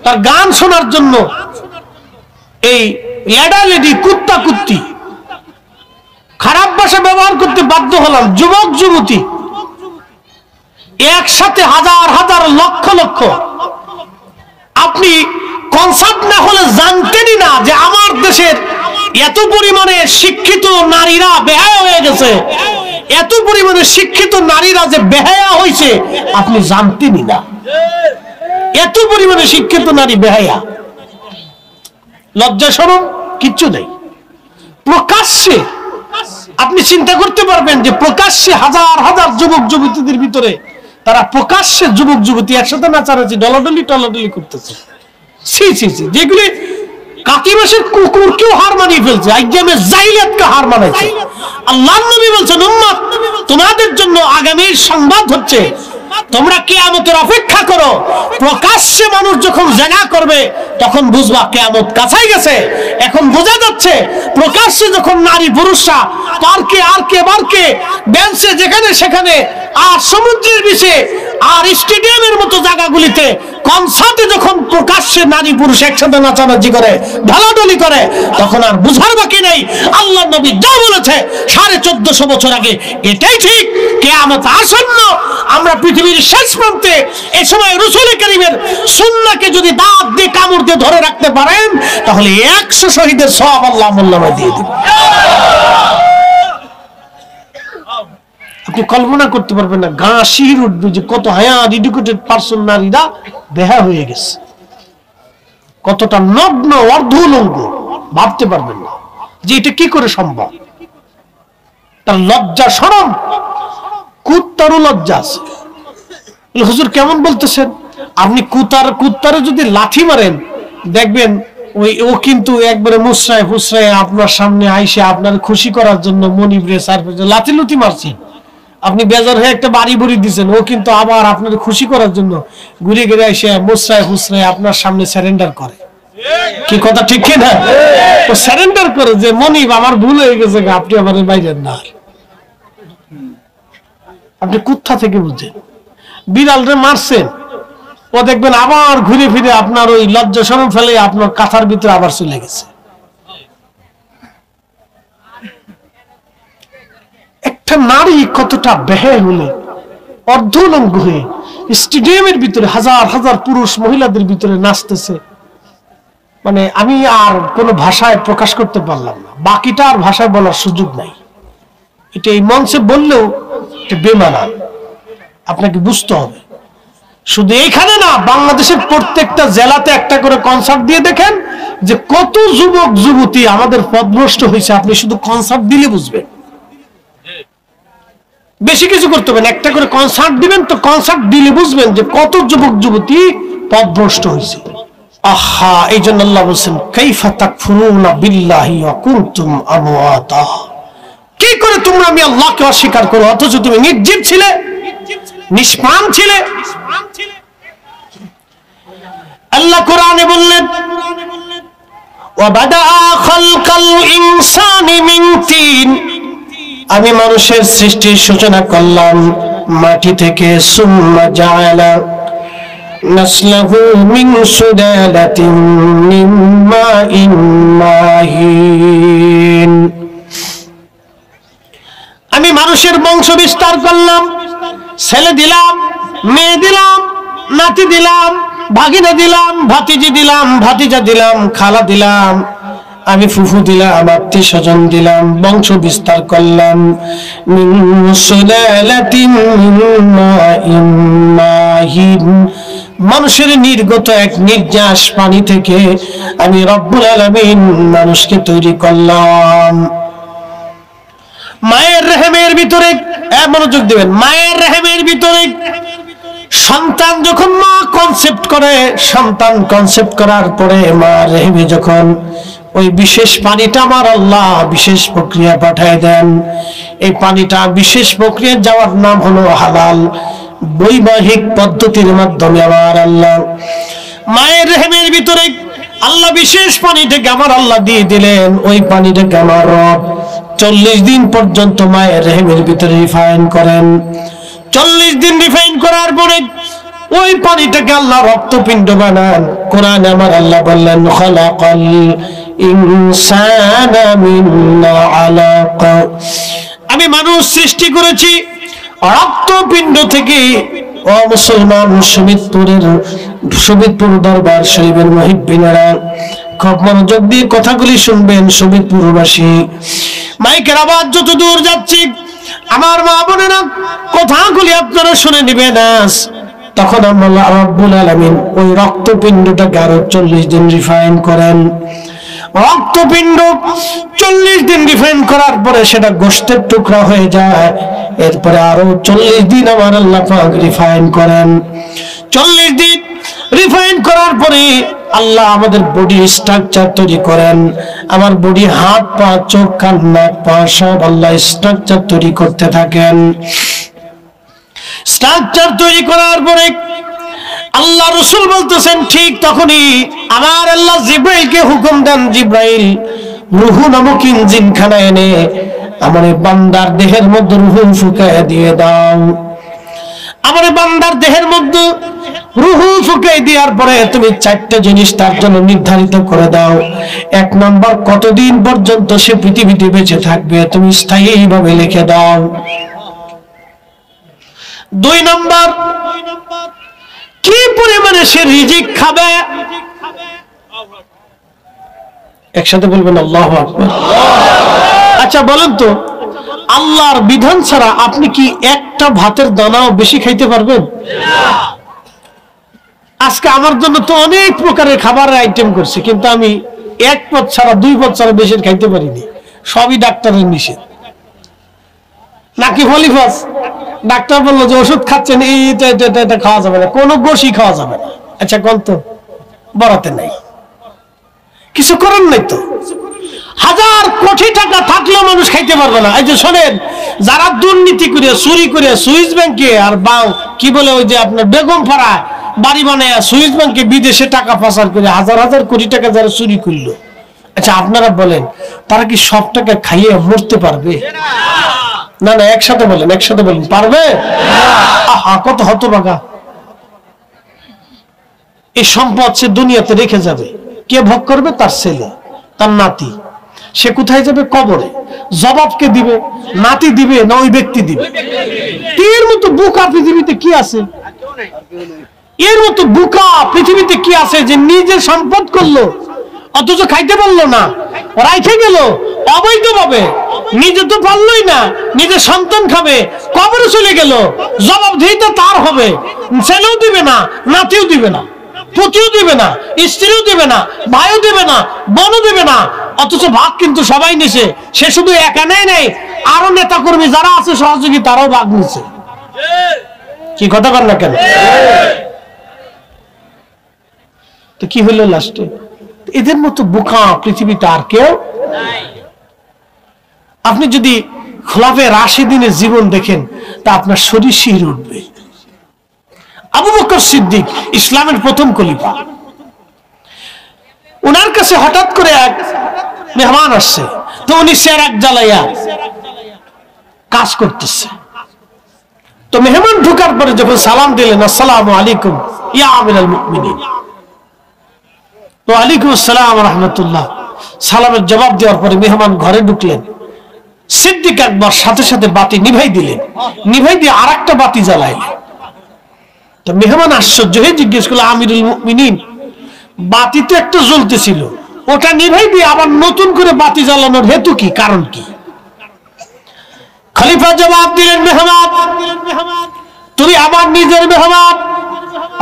তার গান শোনার জন্য এই লেডা লেডি, কুত্তা কুত্তি, খারাপ ভাষা ব্যবহার করতে বাধ্য হলাম, যুবক যুবতী একসাথে হাজার হাজার লক্ষ লক্ষ। আপনি কনসার্ট না হলে জানতেনই না যে আমার দেশের এত পরিমাণে শিক্ষিত নারীরা বেহায়া হয়ে গেছে, এত পরিমাণে শিক্ষিত নারীরা যে বেহায়া হয়েছে আপনি জানতেনই না। এত পরিমাণে শিক্ষিত নারী বেহায়া, লজ্জা শরম কিচ্ছু নেই। প্রকাশ্যে আপনি চিন্তা করতে পারবেন যে প্রকাশ্যে হাজার হাজার যুবক যুবতীদের ভিতরে তারা প্রকাশ্যে যুবক যুবতী একসাথে নাচানাচি ডলাডলি টলাডলি করতেছে। ছি ছি ছি, যেগুলি কাতি মাসের কুকুরকেও হার মানিয়ে ফেলছে, আইয়ামে জাইলাতকে হার মানাইছে। আল্লাহর নবী বলছেন উম্মত তোমাদের জন্য আগামীর সংবাদ হচ্ছে তোমরা কিয়ামতের অপেক্ষা করো। প্রকাশ্যে মানুষ যখন জিনা করবে তখন বুঝবা কিয়ামত কাছেই গেছে। এখন বোঝা যাচ্ছে প্রকাশ্যে যখন নারী পুরুষরা পার্কে আরকে বারকে বেঞ্চে যেখানে সেখানে আর সমুদ্রের বিচে আর স্টেডিয়ামের মতো জায়গাগুলিতে কনসার্টে যখন প্রকাশ্যে নারী পুরুষ একসাথে নাচানাচি করে ঢলাঢলি করে তখন আর বুঝার বাকি নেই আল্লাহর নবী যা বলেছে 1450 বছর আগে এটাই ঠিক। কিয়ামত আসন্ন, আমরা পৃথিবীর শেষ প্রান্তে। এই সময় রাসূল কারীমের সুন্নাহকে যদি দাঁত দিয়ে কামড় দিয়ে ধরে রাখতে পারেন তাহলে 100 শহীদের সওয়াব আল্লাহ মোল্লামা দিয়ে দিবেন। আপনি কল্পনা করতে পারবেন না, গা শির উঠবে যে কত হায়ার এডুকেটেড পার্সন নারীরা বেহা হয়ে গেছে, কতটা নগ্ন অর্ধ উলঙ্গ, ভাবতে পারবেন না যে এটা কি করে সম্ভব। তার লজ্জা শরম, কুত্তারও লজ্জা আছে। হুজুর কেমন বলতেছেন? আপনি কুত্তারে যদি লাঠি মারেন দেখবেন ও কিন্তু একবারে মুসরায় ফুসরায় আপনার সামনে আইসে আপনার খুশি করার জন্য মনিবরে লাঠি লুটি মারছেন, আপনি বেজার হয়ে একটা বাড়ি বুড়ি দিচ্ছেন, ও কিন্তু আবার আপনার খুশি করার জন্য ঘুরে ঘুরে এসে মুসরায় ফুসরায় আপনার সামনে সারেন্ডার করে। কি কথা ঠিক কিনা? ও সারেন্ডার করে যে মনিব আমার ভুল হয়ে গেছে, আপনি আমার বাইরে না। আপনি কোথা থেকে বুঝছেন? বিড়ালরে মারছেন, ও দেখবেন আবার ঘুরে ফিরে আপনার ওই লজ্জা শরম ফেলে আপনার কাঁথার ভিতরে আবার চলে গেছে। একটা নারী কতটা বেহায়া হলে অর্ধউলঙ্গ হয়ে স্টেডিয়ামের ভিতরে হাজার হাজার পুরুষ মহিলাদের ভিতরে নাচতেছে, মানে আমি আর কোনো ভাষায় প্রকাশ করতে পারলাম না, বাকিটা আর ভাষায় বলার সুযোগ নাই। এটা এই মঞ্চে বললেও এটা বেমানা, আপনাকে বুঝতে হবে। শুধু এখানে না, বাংলাদেশের প্রত্যেকটা জেলাতে একটা করে কনসার্ট দিয়ে দেখেন, যে কত যুবক যুবতী আমাদের পথভ্রষ্ট হয়েছে, আপনি শুধু কনসার্ট দিলে বুঝবেন। বেশি কিছু করতে হবে না, একটা করে কনসার্ট দিবেন তো, কনসার্ট দিলে বুঝবেন যে কত যুবক যুবতী পথভ্রষ্ট হয়েছে। আহা, এই জন্য আল্লাহ বলছেন কাইফা তাকফুরুনা বিল্লাহি ওয়া কুনতুম আমওয়াতা, কি করে তোমরা আমি আল্লাহকে অস্বীকার করো অথচ তুমি নির্জীব ছিলে, নিষ্প্রাণ ছিলে। আল্লাহ কোরআনে বললেন ওয়া বাদা খালকাল ইনসানি মিন তিন, আমি মানুষের সৃষ্টির সূচনা করলাম মাটি থেকে, সুম্মা জাআলা নাসলাহু মিন সুলালাতিন মিন মাইন মাহিন, আমি মানুষের বংশ বিস্তার করলাম, ছেলে দিলাম, মেয়ে দিলাম, নাতি দিলাম, ভাগিনা দিলাম, ভাতিজি দিলাম, ভাতিজা দিলাম, খালা দিলাম, আমি ফুফু দিলাম, আত্মীয় স্বজন দিলাম, বংশ বিস্তার করলাম। মিন সুলালাতিন মিন মাইন মাহিন, মানুষের নির্গত এক নির্যাস পানি থেকে আমি রব্বুল আলামিন মানুষকে তৈরি করলাম। মায়ের রেহেমের ভিতরে, মনোযোগ দিবেন, মায়ের রেহেমের ভিতরে সন্তান যখন মা কনসেপ্ট করে, সন্তান কনসেপ্ট করার পরে মা রেহেমে যখন ওই বিশেষ পানিটা আমার আল্লাহ বিশেষ প্রক্রিয়া পাঠায় দেন, এই পানিটা বিশেষ প্রক্রিয়া যাওয়ার নাম হলো হালাল, বৈবাহিক পদ্ধতির মাধ্যমে আমার আল্লাহ মায়ের রেহেমের ভিতরে আল্লাহ বিশেষ পানিটাকে আমার আল্লাহ দিয়ে দিলেন। ওই পানিটাকে আমার রব 40 দিন পর্যন্ত মায়ের রেহেমের ভিতরে রিফাইন করেন। 40 দিন রিফাইন করার পরে ওই পানিটাকে আল্লাহ রক্তপিণ্ড বানান। কোরআনে আমার আল্লাহ বললেন খালাকাল ইনসানা মিন আলাকা, আমি মানুষ সৃষ্টি করেছি রক্তপিণ্ড থেকে। ও মুসলমান, শোভিতপুর দরবার শরীফের মুহিব্বিনেরা খুব মনোযোগ দিয়ে কথাগুলি শুনবেন। শোভিতপুরবাসী, মাইকের আওয়াজ যত দূর যাচ্ছে, আমার মা বোনেরা কথাগুলি আপনারা শুনে নেবেন। তখন আল্লাহ রাব্বুল আলামিন ওই রক্তপিণ্ডটাকে আরো 40 দিন রিফাইন করেন। রক্তপিণ্ড 40 দিন রিফাইন করার পরে সেটা গোশতের টুকরা হয়ে যায়। এরপরে আরো 40 দিন আমার আল্লাহ পাক রিফাইন করেন। 40 দিন রিফাইন করার পরে আল্লাহ আমাদের বডি স্ট্রাকচার তৈরি করেন। আমার বডি, হাত পা, চোখ, কান, নাক, পা সব আল্লাহ স্ট্রাকচার তৈরি করতে থাকেন। স্ট্রাকচার তৈরি করার পরে আল্লাহ রাসূল বলতেছেন ঠিক তখনই আমার আল্লাহ জিব্রাইলকে হুকুম দেন, জিব্রাইল রূহ নামক ইঞ্জিনখানা এনে আমার বান্দার দেহের মধ্যে রূহ ফুঁকায় দিয়ে দাও। আমার বান্দার দেহের মধ্যে রূহ ফুঁকায় দেওয়ার পরে তুমি 4টা জিনিস তার জন্য নির্ধারিত করে দাও। 1 নম্বর, কতদিন পর্যন্ত সে পৃথিবীতে বেঁচে থাকবে তুমি স্থায়ীভাবে লিখে দাও। 2 নম্বর, কি পরিমাণে সে রিজিক খাবে। একসাথে বলবেন আল্লাহু আকবার। আচ্ছা বলেন তো, আল্লাহর বিধান ছাড়া আপনি কি একটা ভাতের দানাও বেশি খাইতে পারবেন? আজকে আমার জন্য তো অনেক প্রকারের খাবারের আইটেম করছে, কিন্তু আমি 1 পদ ছাড়া 2 পদ ছাড়া বেশি খাইতে পারিনি। সবই ডাক্তারের নিষেধ। নাকি হলিফাস ডাক্তার বললো যে ওষুধ খাচ্ছেন, এটা খাওয়া যাবে না, কোনো গোশই খাওয়া যাবে না। আচ্ছা কোন তো বরাতে নাই, কিছু করেন নাই তো। 1000 কোটি টাকা থাকলেও মানুষ খাইতে পারবে না। এই যে শোনেন, যারা দুর্নীতি করে, চুরি করে, সুইস ব্যাংকে আর কি বলে ওই যে আপনার বেগম পাড়ায় বাড়ি বানায় সুইস ব্যাংকে বিদেশে টাকা পাচার করে 1000 কোটি টাকা যারা চুরি করলো, আচ্ছা আপনারা বলেন তারা কি সব টাকা খাইয়ে মরতে পারবে? না না, একসাথে বলেন, একসাথে বলেন, পারবে? আহা, কত হতভাগা। এই সম্পদ সে দুনিয়াতে রেখে যাবে, কে ভোগ করবে? তার ছেলে, তার নাতি। সে কোথায় যাবে? কবরে। জবাব কে দিবে? নাতি দিবে না ওই ব্যক্তি দিবে? এর মতো বোকা পৃথিবীতে কি আছে? এর মতো বোকা পৃথিবীতে কি আছে যে নিজে সম্পদ করলো অথচ খাইতে পারলো না, রাইখে গেল অবৈধভাবে, নিজে তো পারলোই না, নিজের সন্তান খাবে, কবরে চলে গেল, জবাবদিহিতা তার হবে, ছেলেও দিবে না, নাতিও দিবে না। পুত্রও দেবে না, স্ত্রীও দেবে না, ভাইও দেবে না, বোনও দেবে না, অথচ ভাগ কিন্তু সবাই নিছে। সে শুধু একা নেই, আরো নেতা কর্মী যারা আছে সহযোগী তারাও ভাগ নিছে। কি কথা বল না কেন? তো কি হলো লাস্টে? এদের মতো বোকা পৃথিবীতে আর কেউ নাই। আপনি যদি খোলাফে রাশিদিনের জীবন দেখেন তা আপনার শরীর শিহরে উঠবে। আবু বকর সিদ্দিক ইসলামের প্রথম খলিফা, ওনার কাছে হঠাৎ করে এক মেহমান আসছে। তো উনি সেরাক জ্বালাইয়া কাজ করতেছে। তো মেহমান ঢোকার পরে যখন সালাম দিলেন, আসসালামু আলাইকুম ইয়া আমিরুল মুমিনিন, ওয়ালাইকুম আসসালাম ওয়া রাহমাতুল্লাহ, সালামের জবাব দেওয়ার পরে মেহমান ঘরে ঢুকলেন। সিদ্দিক একবার সাথে সাথে বাতি নিভাই দিলেন, নিভাই দিয়ে আরেকটা বাতি জ্বালাইলেন। তো মেহমান আশ্চর্য হয়ে জিজ্ঞেস করলো, আমিরুল মুমিনিন, বাতি তো একটা জ্বলতেছিল, ওটা নিভাই দিয়ে আবার নতুন করে বাতি জ্বালানোর হেতু কি, কারণ কি? খলিফা জবাব দিলেন, মেহমান, তুমি আমার নিজের মেহমান,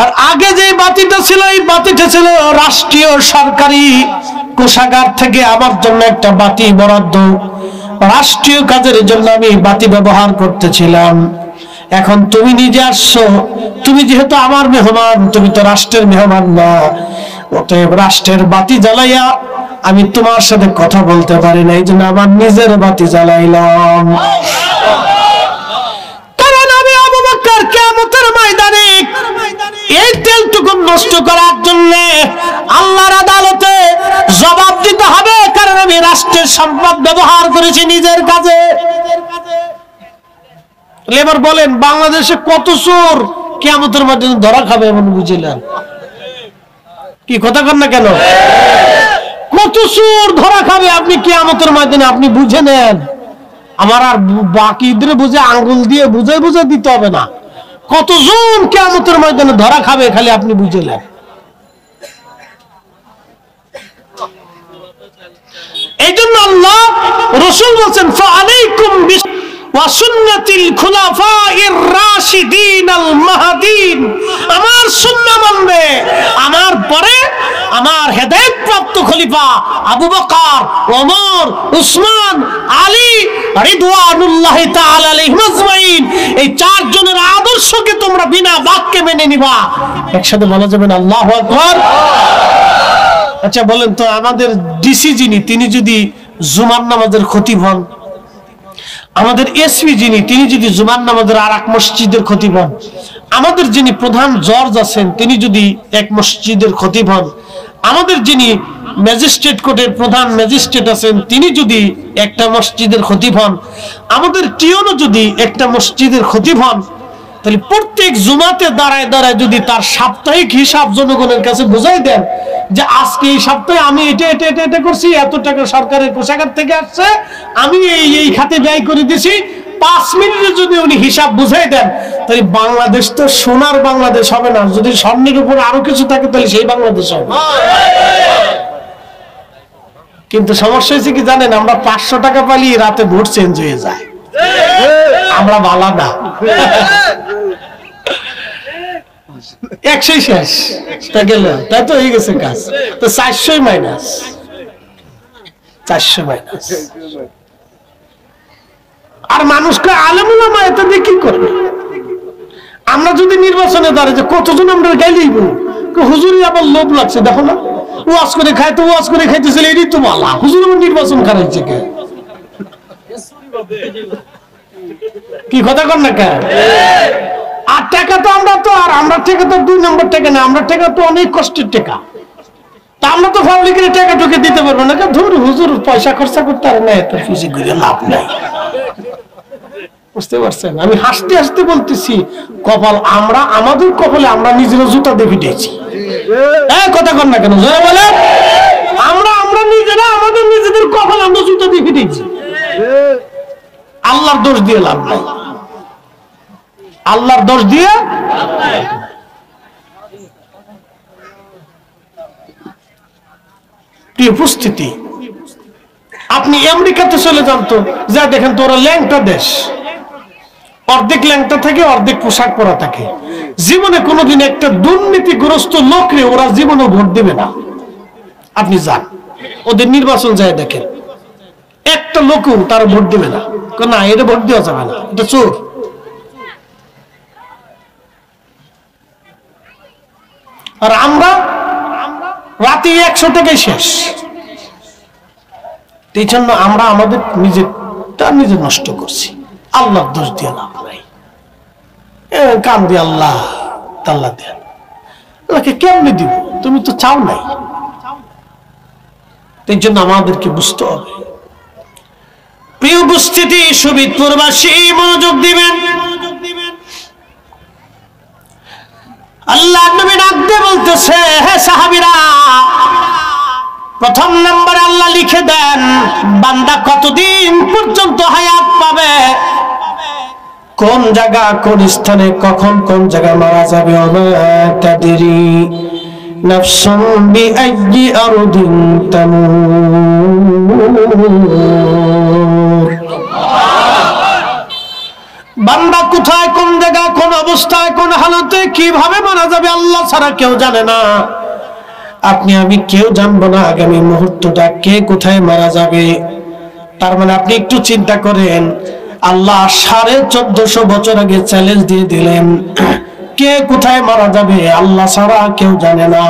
আর আগে যে বাতিটা ছিল এই বাতিটা ছিল রাষ্ট্রীয় সরকারি কোষাগার থেকে আমার জন্য একটা বাতি বরাদ্দ, রাষ্ট্রীয় কাজের জন্য আমি বাতি ব্যবহার করতেছিলাম। এখন তুমি নিজে আসছো, তুমি যেহেতু আমার মেহমান, তুমি তো রাষ্ট্রের মেহমান না, অতএব রাষ্ট্রের বাতি জ্বালাইয়া আমি তোমার সাথে কথা বলতে পারি না, এই জন্য আমার নিজের বাতি জ্বালাইলাম। কারণ আমি আবু বকর কিয়ামতের ময়দানে এই তেলটুকু নষ্ট করার জন্য আল্লাহর আদালতে জবাব দিতে হবে, কারণ আমি রাষ্ট্রের সম্পদ ব্যবহার করেছি নিজের কাজে। এবার বলেন, বাংলাদেশে কত চোর কিয়ামতের ময়দানে ধরা খাবে এমন বুঝলেন? কি কথা কন না কেন? কত চোর ধরা খাবে আপনি কিয়ামতের ময়দানে, আপনি বুঝে নেন। আমার আর বাকিদের বুঝে আঙ্গুল দিয়ে বুঝে বুঝে দিতে হবে না, কতজন কিয়ামতের ময়দানে ধরা খাবে খালি আপনি বুঝে নেন। এই জন্য আল্লাহ রাসূল বলেন, ফাআলাইকুম ওয়া সুন্নাতিল খুলাফাইর রাশিদিনাল মাহদিন, আমার সুন্নাহ মানবে, আমার পরে আমার হেদায়েত প্রাপ্ত খলিফা আবু বকর, ওমর, উসমান, আলী রিদওয়ানুল্লাহি তাআলা আলাইহিম আজমাইন, এই চারজনের আদর্শকে তোমরা বিনা বাক্যে মেনে নিবা। একসাথে বলা যাবে না আল্লাহু আকবার? আচ্ছা বলেন তো, আমাদের ডিসি যিনি, তিনি যদি জুমার নামাজের খতিব হন, আমাদের এসপি যিনি, তিনি যদি জুমার নামাজের আর এক মসজিদের খতিব হন, আমাদের যিনি প্রধান জজ আছেন তিনি যদি এক মসজিদের খতিব হন, আমাদের যিনি ম্যাজিস্ট্রেট কোর্টের প্রধান ম্যাজিস্ট্রেট আছেন তিনি যদি একটা মসজিদের খতিব হন, আমাদের টিওনও যদি একটা মসজিদের খতিব হন, তাহলে প্রত্যেক জুমাতে দাঁড়ায় দাঁড়ায় যদি তার সাপ্তাহিক হিসাব জনগণের কাছে বুঝাই দেন যে আজকে এই সপ্তাহে আমি এটা এটা এটা এটা করছি, এত টাকা সরকারের কোষাগার থেকে আসছে, আমি এই খাতে ব্যয় করে দিছি, 5 মিনিটে যদি উনি হিসাব বুঝাই দেন, তাহলে বাংলাদেশ তো সোনার বাংলাদেশ হবে না, যদি স্বর্ণের উপর আরো কিছু থাকে তাহলে সেই বাংলাদেশ হবে। কিন্তু সমস্যা হয়েছে কি জানেন, আমরা 500 টাকা পালি রাতে ভোট চেঞ্জ হয়ে যায়, আমরা ভালো না, 100 শেষ তা গেল, তাই তো হয়ে গেছে কাজ, তো 400 মাইনাস 400 মাইনাস। আর মানুষকে আলেম উলামা এটা দিয়ে কি করবে? আমরা যদি নির্বাচনে দাঁড়াই যে কতজন আমরা গাইলেইব, হুজুরি আবার লোভ লাগছে, দেখো না ওয়াজ করে খায়, তো ওয়াজ করে খাইতেছিল এটাই তো ভালো, হুজুর আমার নির্বাচন খারাইছে কে? কি কথা কর না কে? আর টাকা তো আমরা তো, আর আমরা টাকা তো 2 নম্বর টাকা না, আমরা টাকা তো অনেক কষ্টের টাকা, তা আমরা তো পাবলিকের টাকা ঢুকে দিতে পারবো না, ধর হুজুর পয়সা খরচা করতে আর না, এত খুশি করে লাভ নাই। বুঝতে পারছেন? আমি হাসতে হাসতে বলতেছি, কপাল আমরা, আমাদের কপালে আমরা নিজেরা জুতা দিয়ে পিটেছি। কথা কর না কেন? বলে আমরা নিজেরা আমাদের নিজেদের কপালে আমরা জুতা দিয়ে পিটেছি। আল্লাহর দোষ দিয়ে লাভ নাই, আল্লাহর দোষ দিয়ে। প্রিয় উপস্থিতি, আপনি আমেরিকাতে চলে যান তো, যা দেখেন তো ওরা ল্যাংটা দেশ, অর্ধেক ল্যাংটা থাকে, অর্ধেক পোশাক পরা থাকে, জীবনে কোনোদিন একটা দুর্নীতিগ্রস্ত লোকরে ওরা জীবনে ভোট দেবে না। আপনি যান ওদের নির্বাচন যায় দেখেন, একটা লোকও তারা ভোট দেবে না, না এটা ভোট দেওয়া যাবে না, এটা চোর। আর আমরা রাতে 100 টাকায় শেষ। এই জন্য আমরা আমাদের নিজে নষ্ট করছি, আল্লাহ দোষ দিয়ে লাভ নাই। কান দিয়ে আল্লাহ তাল্লা দেন, আল্লাহকে কেমনে দিব, তুমি তো চাও নাই। এই জন্য আমাদেরকে বুঝতে হবে। প্রিয় উপস্থিতি, শোভিতপুরবাসী মনোযোগ দিবেন। আল্লাহ নবী ডাক দিয়ে বলতেছে, হে সাহাবীরা, প্রথম নম্বরে আল্লাহ লিখে দেন বান্দা কতদিন পর্যন্ত হায়াত পাবে, কোন জায়গা কোন স্থানে কখন কোন জায়গায় মারা যাবে। ওমা তাদরি নাফসুম বিআইয়ি আরদিন তামুত। বান্দা কোথায় কোন জায়গা কোন অবস্থায় কোন হালতে কিভাবে মারা যাবে আল্লাহ ছাড়া কেউ জানে না। আপনি আমি কেউ জানবো না আগামী মুহূর্তটা কে কোথায় মারা যাবে। তার মানে আপনি একটু চিন্তা করেন, আল্লাহ 1450 বছর আগে চ্যালেঞ্জ দিয়ে দিলেন, কে কোথায় মারা যাবে আল্লাহ ছাড়া কেউ জানে না।